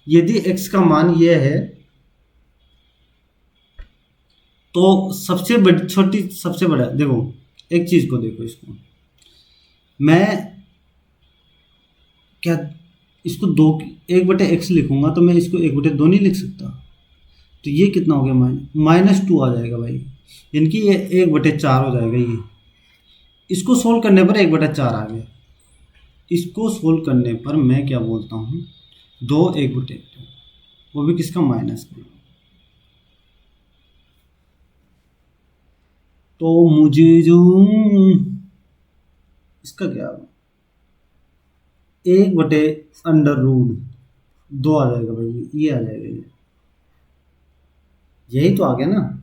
यदि x का मान ये है, तो सबसे बड़ी छोटी सबसे बड़ा, देखो एक चीज को देखो, इसको मैं क्या, इसको 1/x लिखूंगा, तो मैं इसको 1/2 नहीं लिख सकता, तो ये कितना हो गया, -2 आ जाएगा भाई, यानी कि ये 1/4 हो जाएगा ये। इसको सोल्व करने पर 1/4 आ गया, इसको सोल्व करने पर मैं क्या बोलता हूँ, 2 1/2, वो भी किसका, माइनस का। तो मुझे जो इसका क्या, 1/√2 आ जाएगा भाई, ये आ जाएगा, ये यही तो आ गया ना।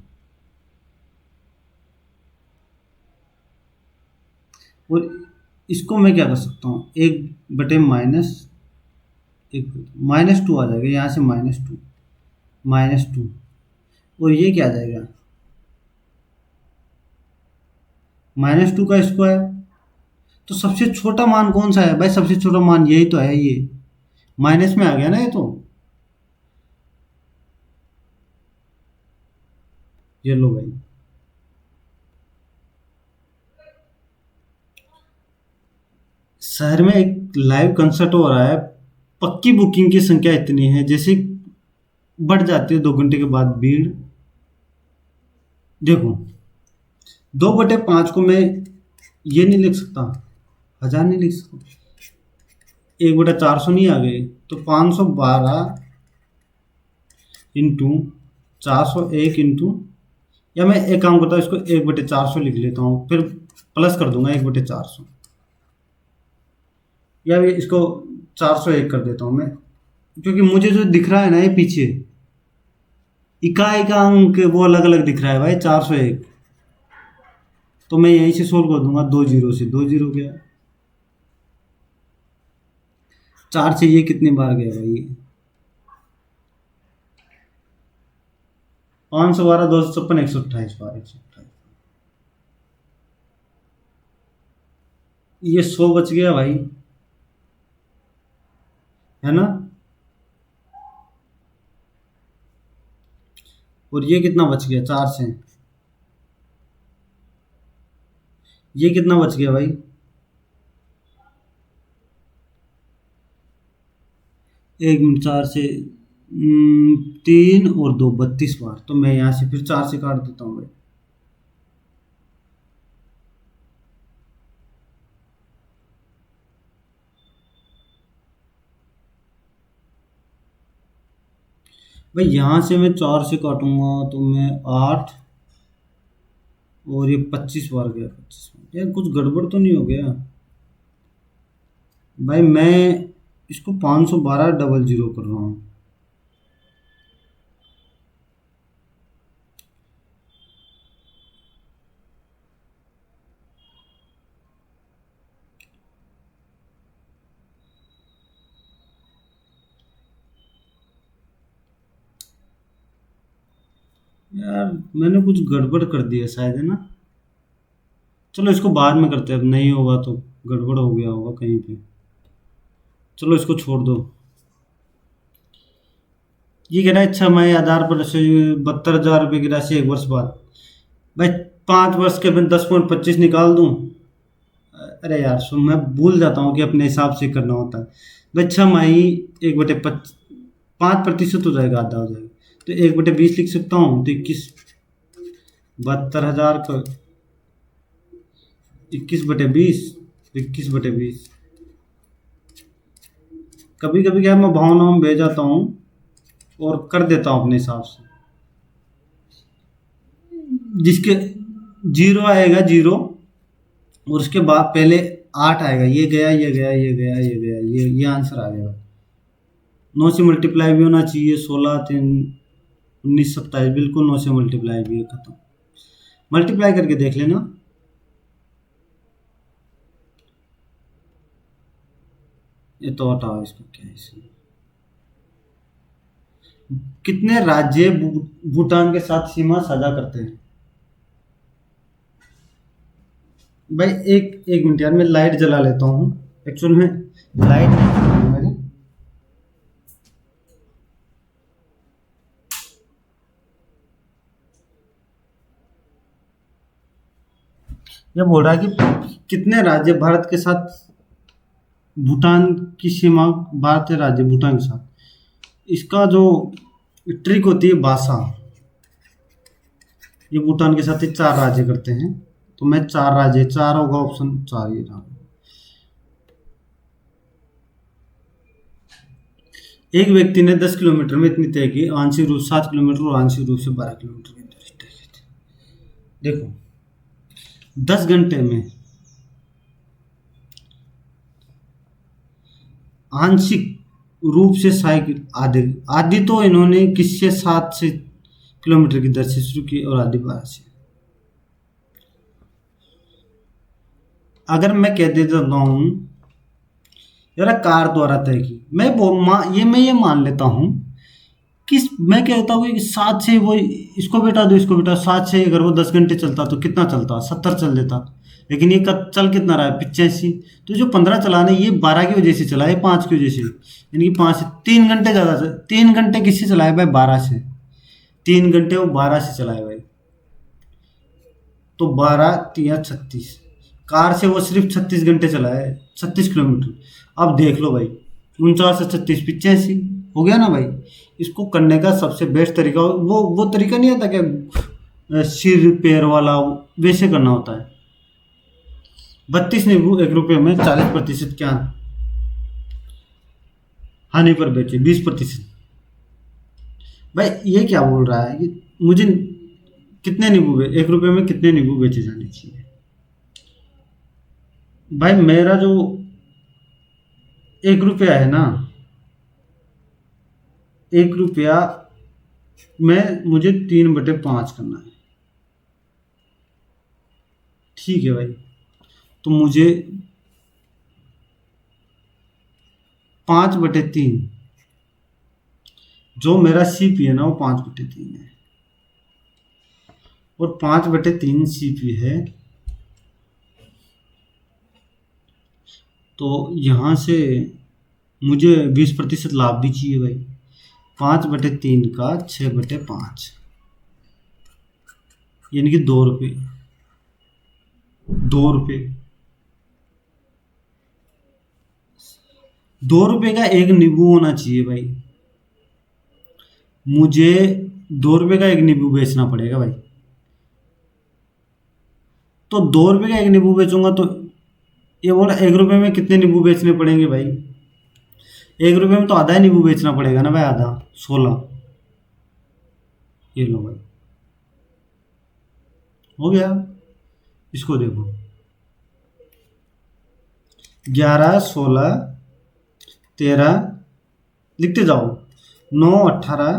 और इसको मैं क्या कर सकता हूँ, 1/-1 -2 आ जाएगा, यहाँ से -2, और ये क्या आ जाएगा, -2 का स्क्वायर। तो सबसे छोटा मान कौन सा है भाई, सबसे छोटा मान यही तो है, ये माइनस में आ गया ना, ये लो भाई। शहर में एक लाइव कंसर्ट हो रहा है, पक्की बुकिंग की संख्या इतनी है, जैसे बढ़ जाती है 2 घंटे के बाद भीड़। देखो 2/5 को मैं ये नहीं लिख सकता, 1000 नहीं लिख सकता, 1/400 नहीं आ गए, तो 512 इंटू 401 इंटू, या मैं एक काम करता हूँ, इसको 1/400 लिख लेता हूँ, फिर प्लस कर दूंगा 1/400, या इसको 401 कर देता हूँ मैं, क्योंकि मुझे जो दिख रहा है ना ये पीछे इकाई का अंक वो अलग अलग दिख रहा है भाई, 401, तो मैं यहीं से सोल्व कर दूंगा, 2 जीरो से 2 जीरो गया, 4 से ये कितनी बार गया भाई, 512 256 128 बार, 128, ये 100 बच गया भाई, है ना। और ये कितना बच गया 4 से, ये कितना बच गया भाई, 1 मिनट, 4 से 3 और 2 32 बार, तो मैं यहाँ से फिर 4 से काट देता हूँ भाई। भाई यहाँ से मैं 4 से काटूंगा तो मैं 8, और ये 25 बार गया, 25 बार, यार कुछ गड़बड़ तो नहीं हो गया भाई। मैं इसको 512 डबल जीरो कर रहा हूँ, यार मैंने कुछ गड़बड़ कर दिया शायद, है ना। चलो इसको बाद में करते हैं, अब नहीं होगा तो, गड़बड़ हो गया होगा कहीं पे, चलो इसको छोड़ दो। ये कह रहा है 6 माही आधार पर 72,000 रुपये की राशि 1 वर्ष बाद। भाई 5 वर्ष के मैं 10.25 निकाल दूं, अरे यार सुन, मैं भूल जाता हूँ कि अपने हिसाब से करना होता है भाई। 6 माही 1/5% हो जाएगा, आधा हो जाएगा, तो 1/20 लिख सकता हूँ, तो 21, 72,000 का 21/20, 21/20। कभी कभी क्या है, मैं भावनाओं में बह जाता हूँ और कर देता हूँ अपने हिसाब से, जिसके जीरो आएगा जीरो, और उसके बाद पहले 8 आएगा, ये गया ये गया ये गया ये गया, ये आंसर आ गया। 9 से मल्टीप्लाई भी होना चाहिए, 16 3 19 27, बिल्कुल 9 से मल्टीप्लाई भी है, खत्म। मल्टीप्लाई करके देख लेना। ये तो हटाओ इसको, क्या है इसमें। कितने राज्य भूटान के साथ सीमा साझा करते हैं। भाई एक एक मिनट यार, मैं लाइट जला लेता हूँ, एक्चुअल में लाइट नहीं चल रही है मेरी। ये बोल रहा है कि कितने राज्य भारत के साथ भूटान की सीमा, भारतीय राज्य भूटान के साथ, इसका जो ट्रिक होती है भाषा, ये भूटान के साथ ही 4 राज्य करते हैं, तो मैं 4 राज्य, 4 होगा, ऑप्शन 4 ही रहा। एक व्यक्ति ने 10 किलोमीटर में इतनी तय की, आंशिक रूप 7 किलोमीटर और आंशिक रूप से 12 किलोमीटर की दूरी तय की थी। देखो 10 घंटे में आंशिक रूप से साइकिल आधे, आधी तो इन्होंने किससे 7 से किलोमीटर की दर से शुरू की, और आधी 12 से। अगर मैं कह देता हूँ यार कार द्वारा तय की, मैं ये मान लेता हूँ कि मैं कहता हूँ कि 7 से वो, इसको बेटा दो, इसको बेटा, 7 से अगर वो 10 घंटे चलता तो कितना चलता, 70 चल देता, लेकिन ये चल कितना रहा है, 85। तो जो 15 चलाना है ये 12 की वजह से चला है, 5 की वजह से, यानी कि 5 से 3 घंटे ज़्यादा, 3 घंटे किससे चलाए भाई, 12 से, 3 घंटे वो 12 से चलाए भाई, तो 12 3 36, कार से वो सिर्फ 36 घंटे चला है, 36 किलोमीटर। अब देख लो भाई, 49 से 36 85 हो गया ना भाई। इसको करने का सबसे बेस्ट तरीका वो तरीका नहीं आता क्या, सिर पैर वाला वैसे करना होता है। 32 नींबू 1 रुपये में 40% क्या हानि पर बेचे, 20%। भाई ये क्या बोल रहा है कि मुझे कितने नींबू 1 रुपये में कितने नींबू बेचे जाने चाहिए। भाई मेरा जो 1 रुपया है ना, 1 रुपया में मुझे 3/5 करना है, ठीक है भाई। तो मुझे 5/3, जो मेरा सीपी है ना वो 5/3 है, और 5/3 सीपी है, तो यहाँ से मुझे 20% लाभ भी चाहिए भाई। 5/3 का 6/5 यानी कि 2 रुपये। 2 रुपये, 2 रुपये का एक नींबू होना चाहिए भाई। मुझे 2 रुपये का एक नींबू बेचना पड़ेगा भाई। तो 2 रुपये का एक नींबू बेचूंगा तो ये बोला 1 रुपये में कितने नींबू बेचने पड़ेंगे भाई। 1 रुपये में तो आधा ही नींबू बेचना पड़ेगा ना भाई, आधा 16। ये लो भाई, हो गया। इसको देखो, 11, 16, 13, लिखते जाओ। 9, 18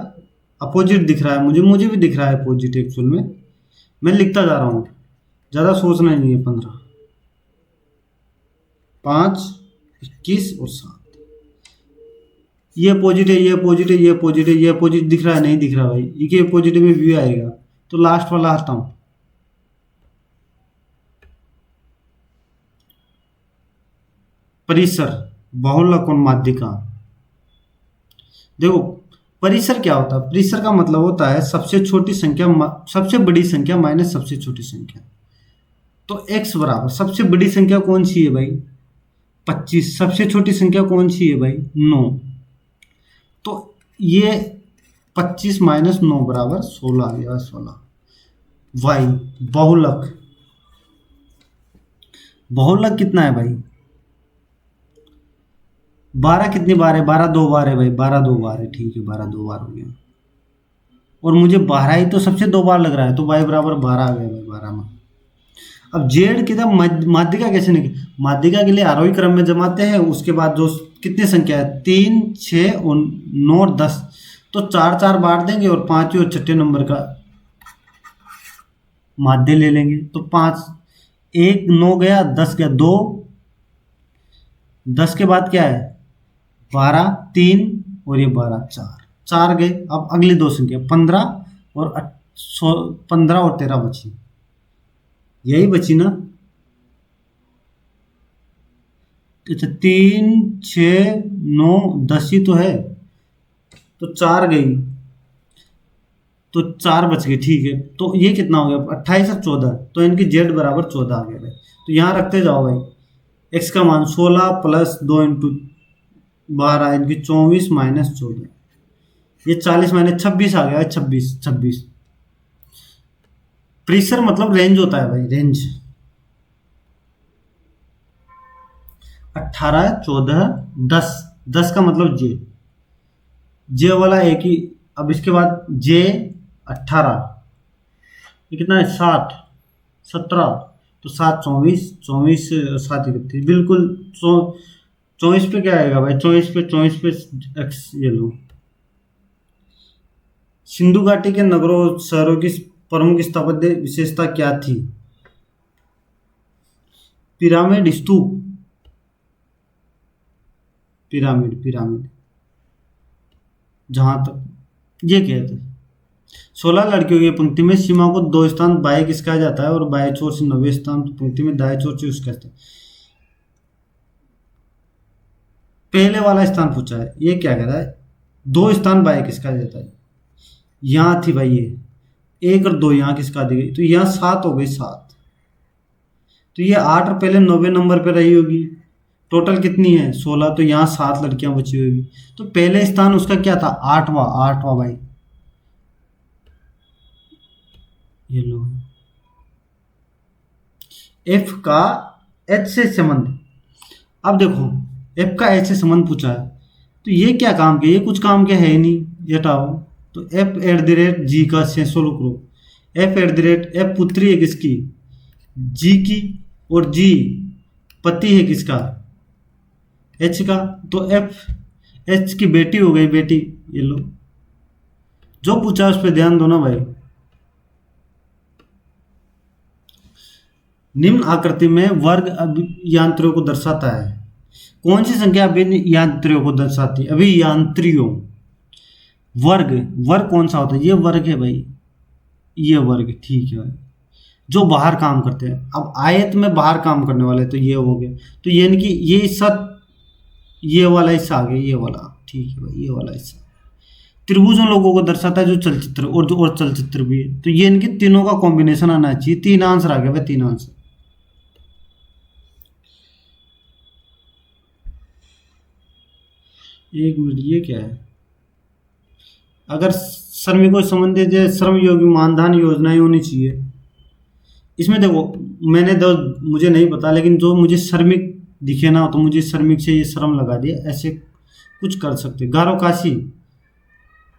अपोजिट दिख रहा है मुझे भी दिख रहा है अपोजिट एक्चुअल में, मैं लिखता जा रहा हूँ, ज़्यादा सोचना ही नहीं है। 15, 5, 21 और 7, ये अपोजिट है, ये अपोजिट है, ये अपोजिट है, ये अपोजिट दिख रहा है, नहीं दिख रहा भाई, ये अपोजिट में भी आएगा, तो लास्ट वाला हटाऊँ। परिसर, बहुलक और माध्यिका। देखो परिसर क्या होता है, परिसर का मतलब होता है सबसे छोटी संख्या सबसे बड़ी संख्या माइनस सबसे छोटी संख्या। तो x बराबर सबसे बड़ी संख्या कौन सी है भाई, 25। सबसे छोटी संख्या कौन सी है भाई, 9। तो ये 25 - 9 बराबर 16 आ गया, 16। y बहुलक, बहुलक कितना है भाई, 12 कितनी बार है, 12 2 बार है भाई, 12 2 बार है, ठीक है, 12 2 बार हो गया। और मुझे 12 ही तो सबसे 2 बार लग रहा है, तो y बराबर 12 आ गया भाई, 12 में। अब जेड की माध्यिका कैसे निकले, माध्यिका के लिए आरोही क्रम में जमाते हैं, उसके बाद जो कितनी संख्या है, 3, 6 और 9 और 10, तो 4 4 बांट देंगे और 5वें और 6ठे नंबर का माध्य ले लेंगे। तो 5, 1 9 गया, 10 गया, 2, 10 के बाद क्या है 12, 3 और ये 12, 4 गए। अब अगली दो संख्या 15 और 15 और 13 बची, यही बची ना। अच्छा 3, 6, 9, 10 ही तो है, तो 4 गई, तो 4 बच गए, ठीक है। तो ये कितना हो गया 28 और 14, तो इनकी जेड बराबर 14 आ गया भाई। तो यहाँ रखते जाओ भाई, एक्स का मान 16 + 2 × 12, इनकी 24 - 14, ये 40 - 26 आ गया, 26 26। प्रीसर मतलब रेंज होता है भाई, रेंज। 18, 14, 10, 10 का मतलब जे वाला एक ही। अब इसके बाद जे 18, ये कितना है 7, 17, तो 7 24, 24 7 31, बिल्कुल 24 पे क्या आएगा भाई, 24 पे एक्स, ये लो। सिंधु घाटी के नगरों शहरों की प्रमुख स्थापत्य विशेषता क्या थी, पिरामिड, स्तूप, पिरामिड। जहां तक ये कहते हैं 16 लड़कियों की पंक्ति में सीमा को 2 स्थान बाएं किस कहा जाता है, और बाएं छोर से 90 स्थान पंक्ति में दाएं छोर से उसका कहते हैं। पहले वाला स्थान पूछा है, ये क्या कह रहा है, 2 स्थान बाएं किस कहा जाता है, यहाँ थी भाई ये 1 और 2, यहाँ किसका दी गई, तो यहाँ 7 हो गई, 7। तो ये 8 और पहले 90 नंबर पे रही होगी, टोटल कितनी है 16, तो यहाँ 7 लड़कियां बची होगी। तो पहले स्थान उसका क्या था, 8वां भाई। ये लो, एफ का एच से संबंध। अब देखो, एफ का एच से संबंध पूछा है, तो ये क्या काम के, ये कुछ काम के है ही नहीं, ये हटाओ। तो एफ एट द रेट जी का से सोल्व करो। F at the rate, F पुत्री है किसकी, जी की, और जी पति है किसका, एच का। तो एफ एच की बेटी हो गई, बेटी। ये लो, जो पूछा उस पर ध्यान दो ना भाई। निम्न आकृति में वर्ग अभियांत्रियों को दर्शाता है। कौन सी संख्या अभियांत्रियों को दर्शाती है, अभियांत्रियों। वर्ग, वर्ग कौन सा होता है, ये वर्ग है भाई, ये वर्ग, ठीक है भाई। जो बाहर काम करते हैं, अब आयत में बाहर काम करने वाले, तो ये हो गए। तो ये यानी कि ये हिस्सा, ये वाला हिस्सा आ गया, ये वाला, ठीक है भाई, ये वाला हिस्सा। त्रिभुज उन लोगों को दर्शाता है जो चलचित्र, और जो और चलचित्र भी है। तो ये इनके तीनों का कॉम्बिनेशन आना चाहिए। तीन आंसर आ गया भाई, तीन आंसर। एक मिनट, ये क्या है, अगर श्रमिकों से संबंधित श्रम योगी मानधन योजनाएं होनी चाहिए। इसमें देखो, मैंने तो मुझे नहीं पता, लेकिन जो मुझे श्रमिक दिखे ना, तो मुझे श्रमिक से ये श्रम लगा दिया, ऐसे कुछ कर सकते। गारो काशी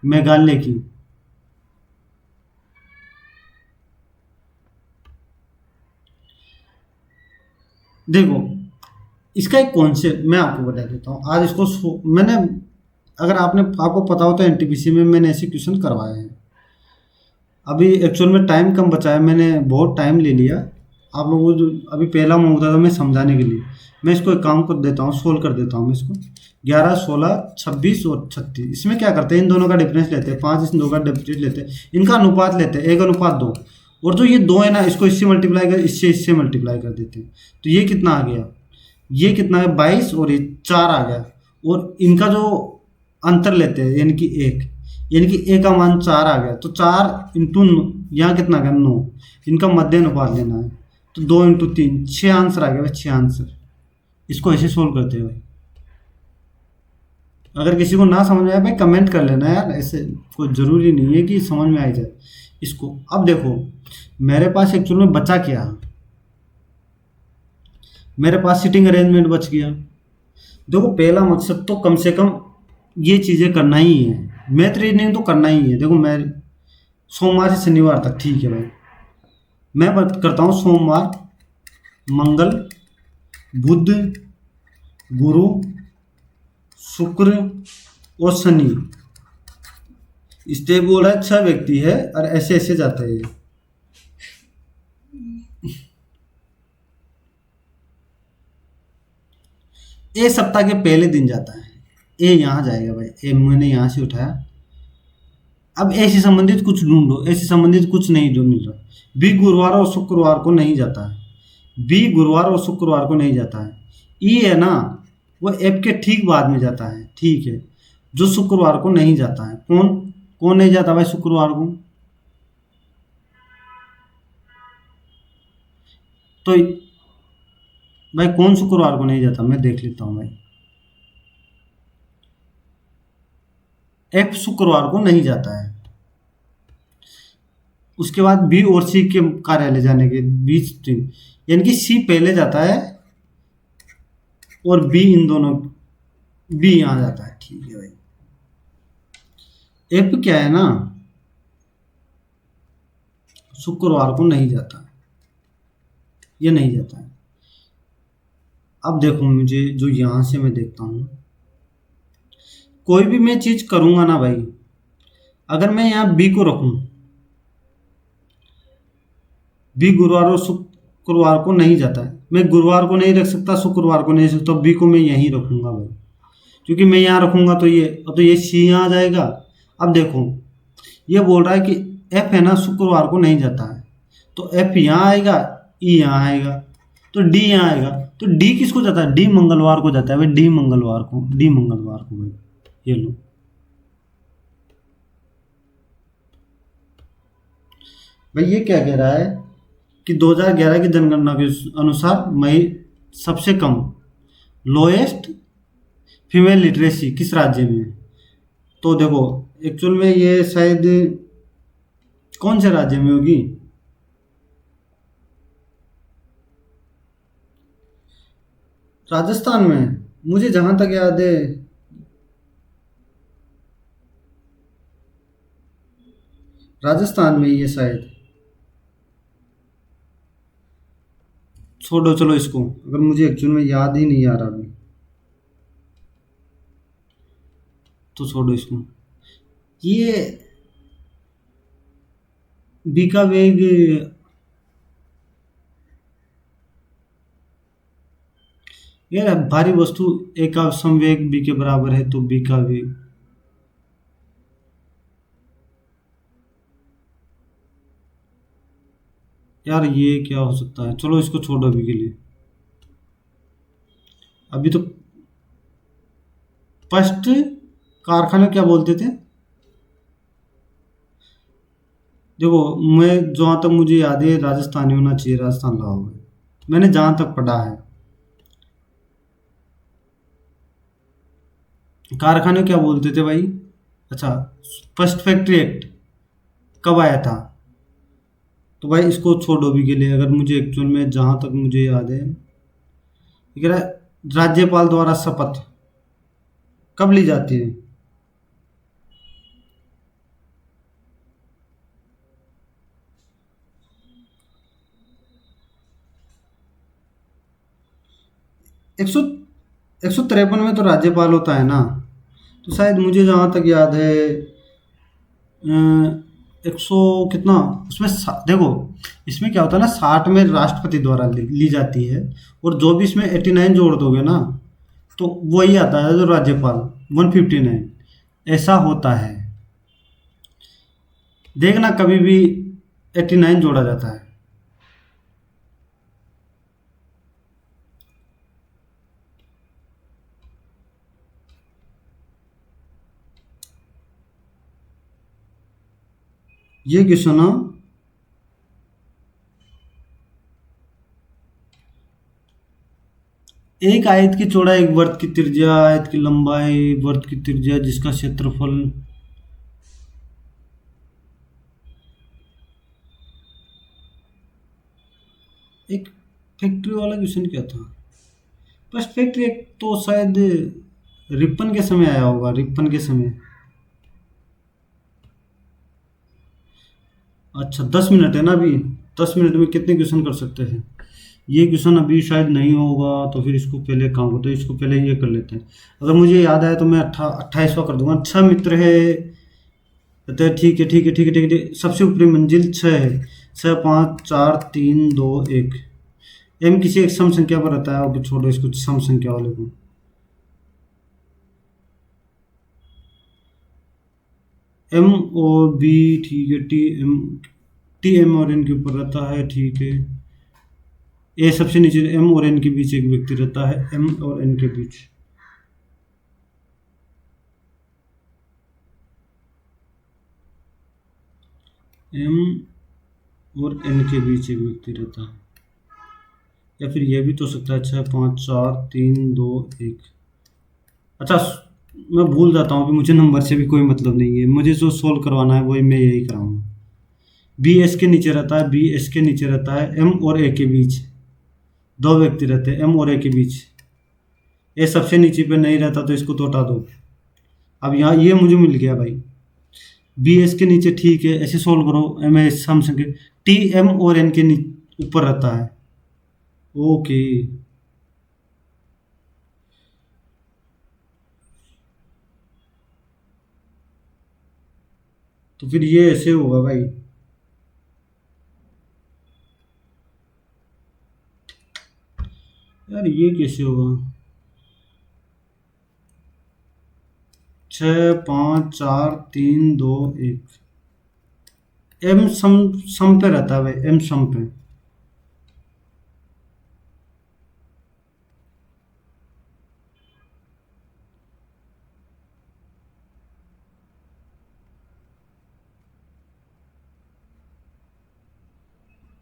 मेघालय की, देखो इसका एक कॉन्सेप्ट मैं आपको बता देता हूँ। आज इसको मैंने, अगर आपको पता हो तो एनटीपीसी में मैंने ऐसे क्वेश्चन करवाए हैं। अभी एक्चुअल में टाइम कम बचा है, मैंने बहुत टाइम ले लिया आप लोगों को। जो अभी पहला मौका था मैं समझाने के लिए, मैं इसको एक काम कर देता हूँ, सोल्व कर देता हूँ मैं इसको। 11, 16, 26 और 36, इसमें क्या करते हैं, इन दोनों का डिफरेंस लेते हैं, 5 इन दो का डिफरेंस लेते हैं, इनका अनुपात लेते हैं, 1:2। और जो ये दो है ना, इसको इससे मल्टीप्लाई कर, इससे मल्टीप्लाई कर देते हैं। तो ये कितना आ गया, ये कितना है 22, और ये 4 आ गया। और इनका जो अंतर लेते हैं, यानी कि 1, यानी कि ए का मान 4 आ गया। तो 4 इंटू, यहाँ कितना गया 9, इनका मध्य अनुपात लेना है। तो 2 इंटू 3, 6 आंसर आ गया भाई, 6 आंसर। इसको ऐसे सोल्व करते हैं भाई। अगर किसी को ना समझ में आए भाई कमेंट कर लेना यार, ऐसे कोई ज़रूरी नहीं है कि समझ में आ जाए इसको। अब देखो मेरे पास एक्चुअल में बचा क्या, मेरे पास सिटिंग अरेंजमेंट बच गया। देखो पहला मकसद तो कम से कम ये चीज़ें करना ही है, मैथ रीजनिंग तो करना ही है। देखो मैं सोमवार से शनिवार तक, ठीक है भाई, मैं बात करता हूँ सोमवार, मंगल, बुध, गुरु, शुक्र और शनि। स्टेप बोल रहा है 6 व्यक्ति है, और ऐसे ऐसे जाते हैं। ए सप्ताह के पहले दिन जाता है, ए यहाँ जाएगा भाई, ए मैंने यहाँ से उठाया। अब ए से संबंधित कुछ ढूंढो, ए से संबंधित कुछ नहीं जो मिल रहा। बी गुरुवार और शुक्रवार को नहीं जाता है, बी गुरुवार और शुक्रवार को नहीं जाता है। ई है ना, वो एफ के ठीक बाद में जाता है, ठीक है, जो शुक्रवार को नहीं जाता है। कौन कौन नहीं जाता भाई शुक्रवार को, तो भाई कौन शुक्रवार को नहीं जाता, मैं देख लेता हूँ भाई। एफ शुक्रवार को नहीं जाता है। उसके बाद बी और सी के कार्यालय जाने के बीच दिन, यानी कि सी पहले जाता है और बी इन दोनों, बी यहाँ जाता है, ठीक है भाई। एफ क्या है ना, शुक्रवार को नहीं जाता है, ये नहीं जाता है। अब देखो मुझे जो यहाँ से मैं देखता हूँ, कोई भी मैं चीज़ करूँगा ना भाई, अगर मैं यहाँ बी को रखूँ, बी गुरुवार और शुक्रवार को नहीं जाता है, मैं गुरुवार को नहीं रख सकता, शुक्रवार को नहीं रख सकता, बी को मैं यहीं रखूँगा भाई, क्योंकि मैं यहाँ रखूँगा तो ये सी यहाँ आ जाएगा। अब देखो ये बोल रहा है कि एफ है ना शुक्रवार को नहीं जाता है, तो एफ यहाँ आएगा, ई यहाँ आएगा, तो डी यहाँ आएगा। तो डी किसको जाता है, डी मंगलवार को जाता है भाई, डी मंगलवार को, डी मंगलवार को भाई। ये लो भाई, ये क्या कह रहा है कि 2011 की जनगणना के अनुसार मई सबसे कम, लोएस्ट फीमेल लिटरेसी किस राज्य में है। तो देखो एक्चुअल में ये शायद कौन से राज्य में होगी, राजस्थान में मुझे जहां तक याद है, राजस्थान में ही है शायद। छोड़ो चलो इसको, अगर मुझे एक्चुअल में याद ही नहीं आ रहा अभी, तो छोड़ो इसको। ये बी का वेग, यार भारी वस्तु ए का समवेग बी के बराबर है, तो बी का वेग, यार ये क्या हो सकता है, चलो इसको छोड़ो अभी के लिए। अभी तो फर्स्ट कारखाना क्या बोलते थे? देखो, मैं जहाँ तक मुझे याद है राजस्थानी होना चाहिए, राजस्थान रहा हुआ है मैंने जहाँ तक पढ़ा है। कारखाने क्या बोलते थे भाई? अच्छा, फर्स्ट फैक्ट्री एक्ट कब आया था? तो भाई इसको छोड़ो अभी के लिए, अगर मुझे एक्चुअल में जहाँ तक मुझे याद है, ये कह रहा है राज्यपाल द्वारा शपथ कब ली जाती है? 100 153 में तो राज्यपाल होता है ना, तो शायद मुझे जहाँ तक याद है 100 कितना, उसमें देखो, इसमें क्या होता है ना, 60 में राष्ट्रपति द्वारा ली जाती है, और जो भी इसमें 89 जोड़ दोगे ना, तो वही आता है जो राज्यपाल, 159 ऐसा होता है। देखना कभी भी 89 जोड़ा जाता है। ये क्वेश्चन ना, एक आयत की चौड़ाई, एक वृत्त की त्रिज्या, आयत की लंबाई, वृत्त की त्रिज्या, जिसका क्षेत्रफल, एक फैक्ट्री वाला क्वेश्चन क्या था? फर्स्ट फैक्ट्री एक तो शायद रिपन के समय आया होगा, रिपन के समय। अच्छा 10 मिनट है ना अभी, 10 मिनट में कितने क्वेश्चन कर सकते हैं? ये क्वेश्चन अभी शायद नहीं होगा, तो फिर इसको पहले काम करते हैं, इसको पहले ये कर लेते हैं। अगर मुझे याद आया तो मैं 28वां कर दूंगा। 6 मित्र है, कहते हैं ठीक है ठीक है ठीक है ठीक है, सबसे ऊपरी मंजिल 6 है, 6 5 4 3 2 1। एम किसी एक सम संख्या पर रहता है, अब छोड़ो इसको सम संख्या वाले को। एम और बी, ठीक है, टी एम और एन के ऊपर रहता है, ठीक है। ए सबसे नीचे, एम और एन के बीच एक व्यक्ति रहता है, एम और एन के बीच। एम और एन के बीच एक व्यक्ति रहता है, या फिर यह भी तो हो सकता है 6 5 4 3 2 1। अच्छा, मैं भूल जाता हूँ कि मुझे नंबर से भी कोई मतलब नहीं है, मुझे जो सोल्व करवाना है वही मैं यही कराऊंगा। बी एस के नीचे रहता है, बी एस के नीचे रहता है, एम और ए के बीच दो व्यक्ति रहते हैं, एम और ए के बीच। ए सबसे नीचे पे नहीं रहता, तो इसको तो हटा दो। अब यहाँ ये मुझे मिल गया भाई, बी एस के नीचे, ठीक है, ऐसे सोल्व करो। एम एस सम संख्या, टी एम और एन के ऊपर रहता है, ओके। तो फिर ये ऐसे होगा भाई, यार ये कैसे होगा? 6 5 4 3 2 1। एम सम सम पे रहता है भाई, एम सम पे।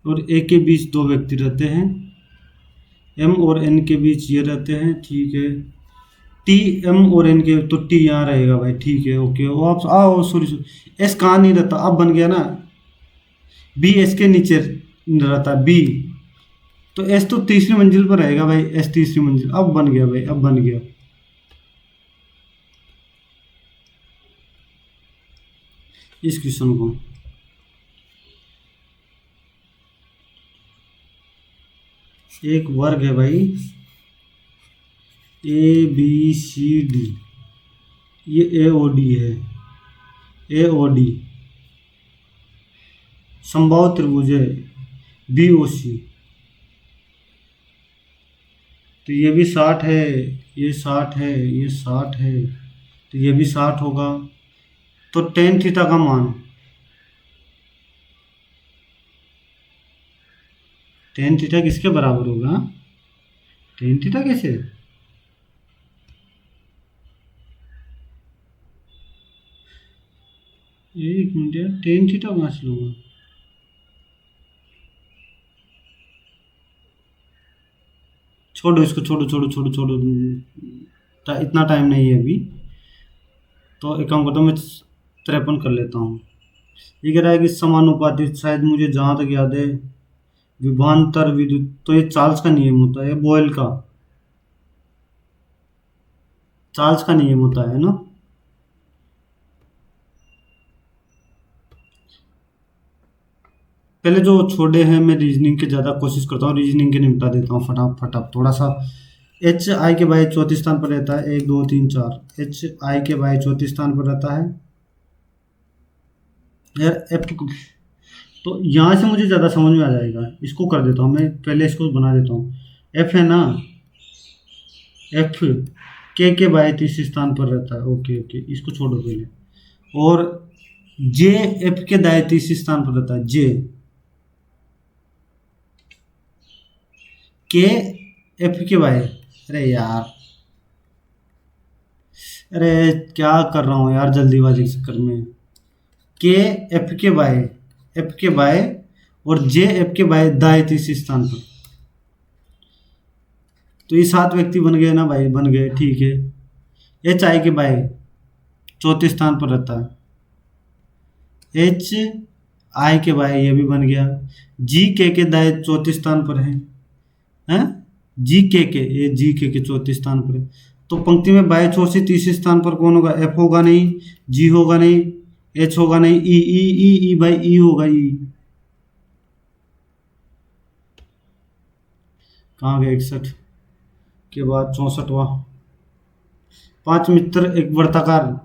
और ए के बीच दो व्यक्ति रहते हैं, एम और एन के बीच ये रहते हैं, ठीक है। टी एम और एन के, तो टी यहाँ रहेगा भाई, ठीक है, ओके। वो आप आओ, सॉरी सॉरी, एस कहाँ नहीं रहता, अब बन गया ना, बी एस के नीचे रहता है, बी तो एस तो तीसरी मंजिल पर रहेगा भाई, एस तीसरी मंजिल। अब बन गया भाई, अब बन गया। इस क्वेश्चन को एक वर्ग है भाई, ए बी सी डी, ये ए ओ डी है, ए ओ डी समबाहु त्रिभुज है, बी ओ सी। तो ये भी 60 है, ये 60 है, ये 60 है, तो ये भी 60 होगा। तो टेन थीटा का मान, टेन थीटा किसके बराबर होगा? टेन थीटा कैसे? एक मिनट यार, टेन थीटा कहाँ से लूँगा? छोड़ो इसको, छोड़ो छोड़ो छोड़ो छोड़ो, इतना टाइम नहीं है अभी। तो एक काम करता हूँ मैं, 53 कर लेता हूँ। ये कह रहा है कि समानुपातिक, शायद मुझे जहाँ तक याद है विभवांतर विद्युत, तो ये चार्ल्स का नियम होता है, बॉयल का, चार्ल्स का नियम होता है ना। पहले जो छोड़े हैं मैं रीजनिंग के ज़्यादा कोशिश करता हूँ, रीजनिंग के निपटा देता हूँ फटाफट। अब थोड़ा सा एच आई के बाई चौथी स्थान पर रहता है, 1 2 3 4, एच आई के बाई चौथी स्थान पर रहता है यार। एफ, तो यहाँ से मुझे ज़्यादा समझ में आ जाएगा, इसको कर देता हूँ मैं, पहले इसको बना देता हूँ। एफ है ना, एफ के बाई तीसरे स्थान पर रहता है, ओके ओके, इसको छोड़ो पहले। और जे एफ के दाएं तीसरे स्थान पर रहता है, जे के एफ के बाई, अरे यार, अरे क्या कर रहा हूँ यार जल्दीबाजी के चक्कर में। के एफ के बाय, एफ के बाय, और जे एफ के बाय दाएं तीसरे स्थान पर। तो ये 7 व्यक्ति बन गए ना भाई, बन गए, ठीक है। एच आई के बाय चौथे स्थान पर रहता है, एच आई के बाय, ये भी बन गया। जी के दाएं चौथे स्थान पर है, हैं? जी के, ये जी के चौथे स्थान पर है। तो पंक्ति में बाएं छोर से तीसरे स्थान पर कौन होगा? एफ होगा नहीं, जी होगा नहीं, एच होगा नहीं, ई ई ई ई बाई ई होगा, ई। कहाँ गए? 61 के बाद 64वां। 5 मित्र एक वर्ताकार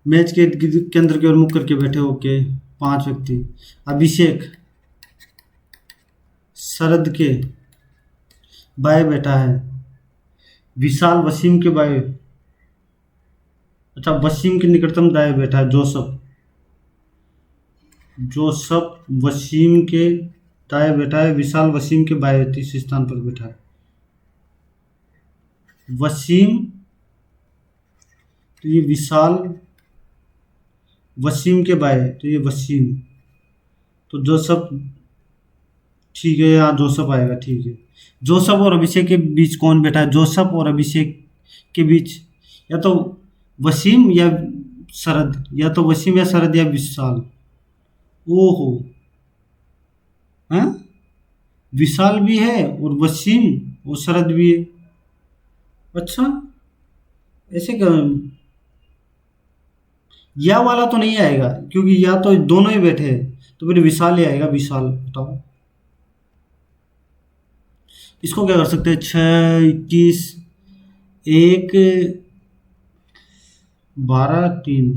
मैच के केंद्र की ओर मुख करके बैठे, ओके। 5 व्यक्ति, अभिषेक शरद के बाएं बैठा है, विशाल वसीम के बाएं, अच्छा वसीम के निकटतम दाएं बैठा है, जोसफ, जोसफ वसीम के दाएं बैठा है, विशाल वसीम के बाएं तीसरे स्थान पर बैठा है। वसीम, तो ये विशाल, वसीम के बाएं, तो ये वसीम, तो जोसफ, ठीक है, यहाँ जोसफ आएगा, ठीक है। जोसफ और अभिषेक के बीच कौन बैठा है? जोसफ और अभिषेक के बीच या तो वसीम या शरद, या तो वसीम या शरद या विशाल। ओहो, हैं? विशाल भी है और वसीम और शरद भी है, अच्छा, ऐसे क्या? या वाला तो नहीं आएगा, क्योंकि या तो दोनों ही बैठे हैं, तो फिर विशाल ही आएगा, विशाल। बताओ इसको क्या कर सकते हैं? 6 21 1 12 3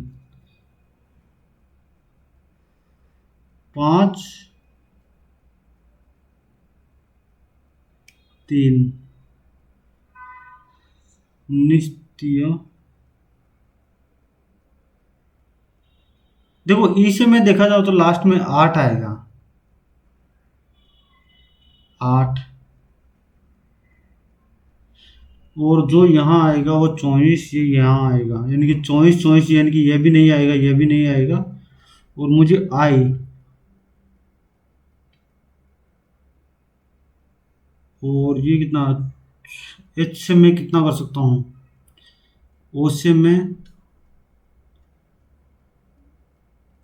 5 3 निश्चय। देखो ई से में देखा जाओ तो लास्ट में 8 आएगा, 8, और जो यहाँ आएगा वो 24, ये यहाँ आएगा, यानी कि 24 24, यानी कि ये भी नहीं आएगा, ये भी नहीं आएगा। और मुझे आई, और ये कितना, एच से मैं कितना कर सकता हूँ? ओ से मैं,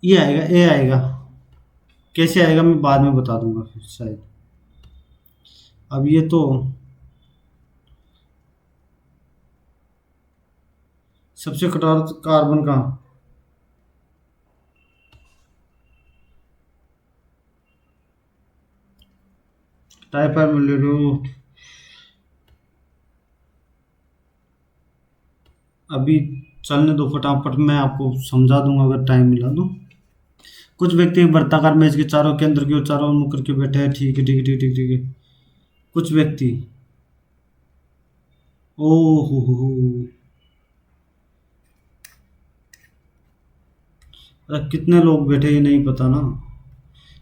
ये आएगा, ए आएगा, कैसे आएगा मैं बाद में बता दूंगा फिर शायद। अब ये तो सबसे कठोर कार्बन का, टाइफाइड मलेरिया। अभी चलने दो, फटाफट मैं आपको समझा दूंगा अगर टाइम मिला तो। कुछ व्यक्ति वृत्ताकार मेज के चारों केंद्र की ओर चारों ओर मुख करके बैठे हैं। ठीक है ठीक है ठीक है ठीक है ठीक है। कुछ व्यक्ति, ओ हो, अरे कितने लोग बैठे ये नहीं पता ना,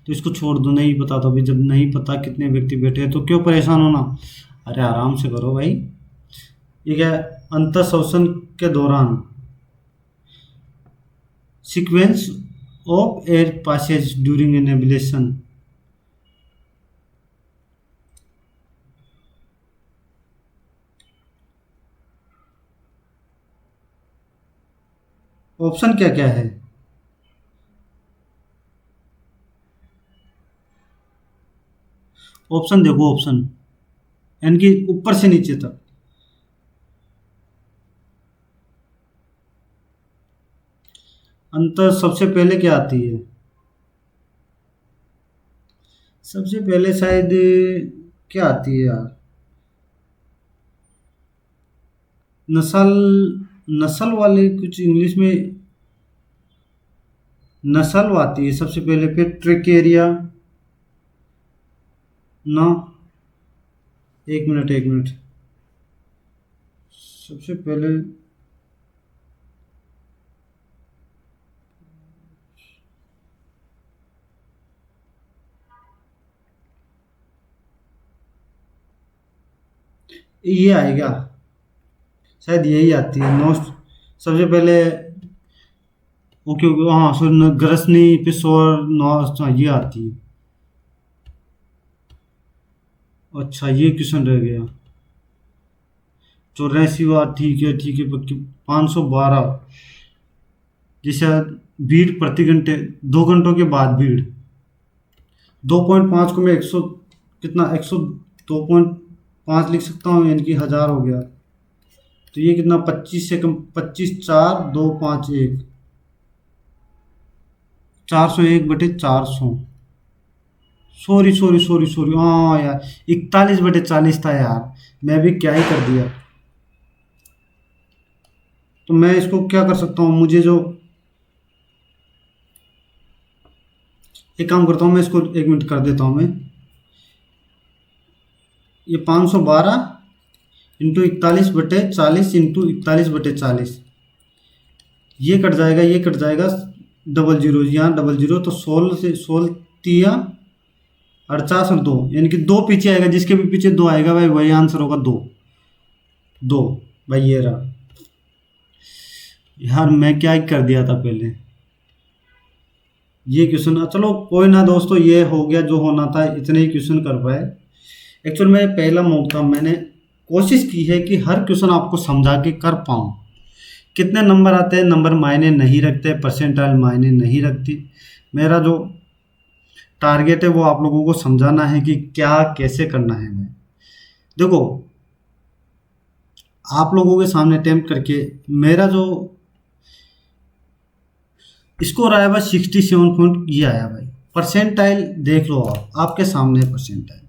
तो इसको छोड़ दो, नहीं पता तो अभी, जब नहीं पता कितने व्यक्ति बैठे हैं तो क्यों परेशान होना। अरे आराम से करो भाई। ये क्या है? अंतर श्वसन के दौरान sequence of air passages during an ablation. Option क्या क्या है? ऑप्शन देखो, ऑप्शन यानी कि ऊपर से नीचे तक। अंतर सबसे पहले क्या आती है? सबसे पहले शायद क्या आती है यार? नस्ल, नस्ल वाले कुछ इंग्लिश में नस्ल आती है सबसे पहले, फिर ट्रिकेरिया ना। एक मिनट एक मिनट, सबसे पहले ये आएगा, शायद यही आती है मोस्ट सबसे पहले। ओके ओके, हाँ सो ग्रसनी पिसोर नौ, हाँ, ये आती है। अच्छा ये क्वेश्चन रह गया। 84 बार, ठीक है ठीक है, 512। जैसे भीड़ प्रति घंटे, 2 घंटों के बाद भीड़। 2.5 को मैं 100 कितना 102.5 लिख सकता हूँ, यानी कि 1000 हो गया। तो ये कितना 25 से कम, 25 4 2 5 1, 401/400। सॉरी सॉरी सॉरी सॉरी, हाँ यार 41/40 था यार, मैं भी क्या ही कर दिया। तो मैं इसको क्या कर सकता हूँ, मुझे जो एक काम करता हूँ मैं, इसको 1 मिनट कर देता हूँ मैं। ये 512 इंटू 41/40 इंटू 41/40, ये कट जाएगा ये कट जाएगा, डबल जीरो यहाँ डबल जीरो, तो 16 से 16 तिया 48 और 2, यानी कि 2 पीछे आएगा, जिसके भी पीछे 2 आएगा भाई वही आंसर होगा। 2 2 भाई ये रहा। यार मैं क्या ही कर दिया था पहले ये क्वेश्चन। चलो कोई ना दोस्तों, ये हो गया जो होना था, इतने ही क्वेश्चन कर पाए। एक्चुअल में पहला मौका था, मैंने कोशिश की है कि हर क्वेश्चन आपको समझा के कर पाऊँ। कितने नंबर आते हैं नंबर मायने नहीं रखते, परसेंटाइल मायने नहीं रखती। मेरा जो टारगेट है वो आप लोगों को समझाना है कि क्या कैसे करना है। मैं देखो आप लोगों के सामने अटेम्प्ट करके मेरा जो स्कोर आया भाई 67 पॉइंट ये आया भाई। परसेंटाइल देख लो आप, आपके सामने परसेंटाइल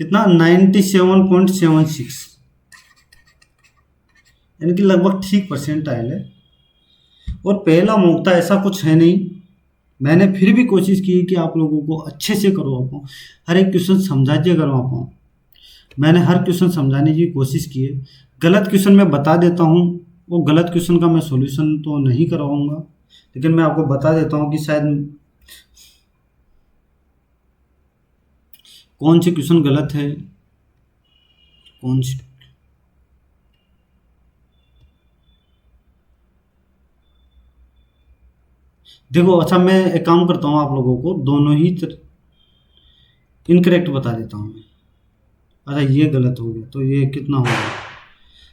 कितना 97.76, यानी कि लगभग ठीक परसेंटाइल है। और पहला मौका ऐसा कुछ है नहीं, मैंने फिर भी कोशिश की कि आप लोगों को अच्छे से करवा पाऊँ, हर एक क्वेश्चन समझा के करवा पाऊँ। मैंने हर क्वेश्चन समझाने की कोशिश की है। गलत क्वेश्चन मैं बता देता हूँ, वो गलत क्वेश्चन का मैं सॉल्यूशन तो नहीं करवाऊँगा, लेकिन मैं आपको बता देता हूँ कि शायद कौन से क्वेश्चन गलत है, कौन सी। देखो अच्छा मैं एक काम करता हूँ, आप लोगों को दोनों ही इनकरेक्ट बता देता हूँ मैं। अच्छा ये गलत हो गया, तो ये कितना होगा,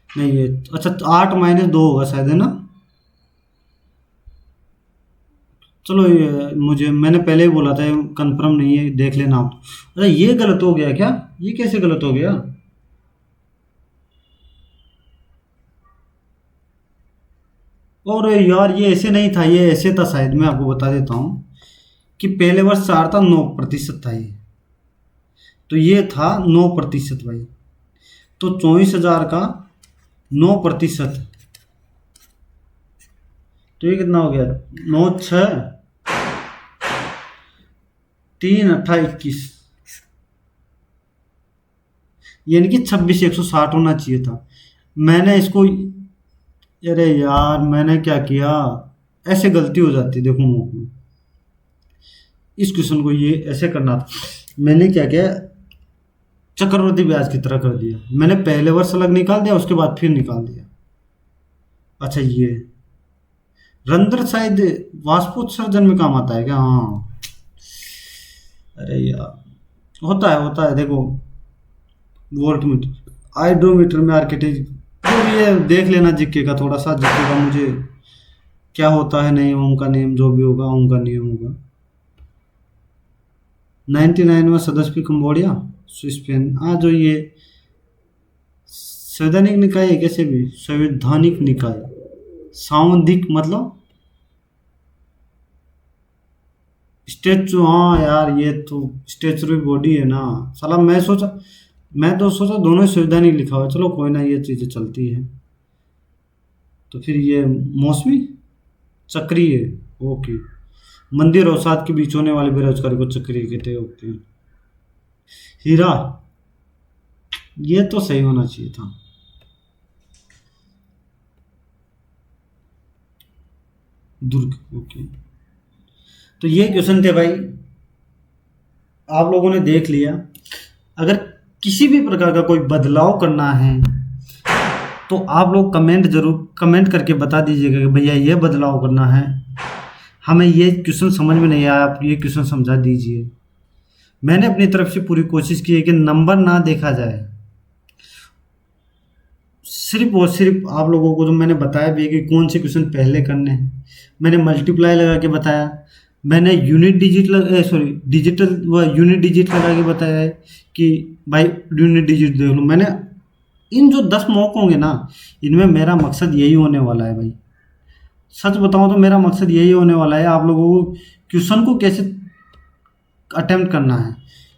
नहीं ये अच्छा 8 - 2 होगा शायद, है ना। चलो मुझे मैंने पहले ही बोला था कंफर्म नहीं है, देख लेना आप। अरे ये गलत हो गया क्या? ये कैसे गलत हो गया? और यार ये ऐसे नहीं था, ये ऐसे था शायद, मैं आपको बता देता हूँ कि पहले वर्ष 4 था, 9% था ये। तो ये था 9% भाई। तो 24,000 का 9%, तो ये कितना हो गया? 9, 6, 3, 8, 21, यानी कि 26,160 होना चाहिए था। मैंने इसको, अरे यार मैंने क्या किया, ऐसे गलती हो जाती है देखो मुंह में। इस क्वेश्चन को ये ऐसे करना था, मैंने क्या किया, चक्रवृद्धि ब्याज की तरह कर दिया। मैंने पहले वर्ष अलग निकाल दिया, उसके बाद फिर निकाल दिया। अच्छा ये रंध्र शायद वाष्पोत्सर्जन में काम आता है क्या? हाँ। अरे यार होता है देखो, वोल्ट मीटर, हाइड्रोमीटर में आर्किटेक्ट, जो भी है देख लेना जीके का, थोड़ा सा जीके का मुझे क्या होता है, नहीं ओम का नियम जो भी होगा, ओम का नियम होगा। 99वां सदस्य कंबोडिया, स्पेन। हाँ जो ये संवैधानिक निकाय है, कैसे भी संवैधानिक निकाय, सांविधिक मतलब स्टेचू। हाँ यार ये तो स्टेचुरी बॉडी है ना साला, मैं तो सोचा दोनों ही संवैधानिक लिखा हुआ है। चलो कोई ना, ये चीज़ें चलती है। तो फिर ये मौसमी चक्रीय, ओके। मंदिर और साथ के बीच होने वाले बेरोजगारी को चक्रीय कहते हैं, ओके। हीरा, ये तो सही होना चाहिए था। दुर्ग, ओके। तो ये क्वेश्चन थे भाई, आप लोगों ने देख लिया। अगर किसी भी प्रकार का कोई बदलाव करना है तो आप लोग कमेंट करके बता दीजिएगा कि भैया ये बदलाव करना है, हमें ये क्वेश्चन समझ में नहीं आया, आप ये क्वेश्चन समझा दीजिए। मैंने अपनी तरफ से पूरी कोशिश की है कि नंबर ना देखा जाए, सिर्फ और सिर्फ आप लोगों को जो मैंने बताया भी है कि कौन से क्वेश्चन पहले करने हैं। मैंने मल्टीप्लाई लगा के बताया, मैंने यूनिट डिजिट सॉरी डिजिटल व यूनिट डिजिट लगा के बताया है कि भाई यूनिट डिजिट देख लो। मैंने इन जो 10 मॉक होंगे ना, इनमें मेरा मकसद यही होने वाला है भाई। सच बताऊं तो मेरा मकसद यही होने वाला है, आप लोगों को क्वेश्चन को कैसे अटेम्प्ट करना है,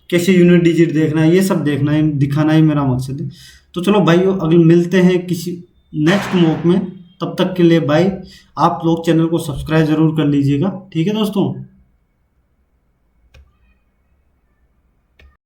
कैसे यूनिट डिजिट देखना है, ये सब देखना है, दिखाना ही मेरा मकसद है। तो चलो भाई अगले मिलते हैं किसी नेक्स्ट मॉक में, तब तक के लिए भाई आप लोग चैनल को सब्सक्राइब ज़रूर कर लीजिएगा, ठीक है दोस्तों।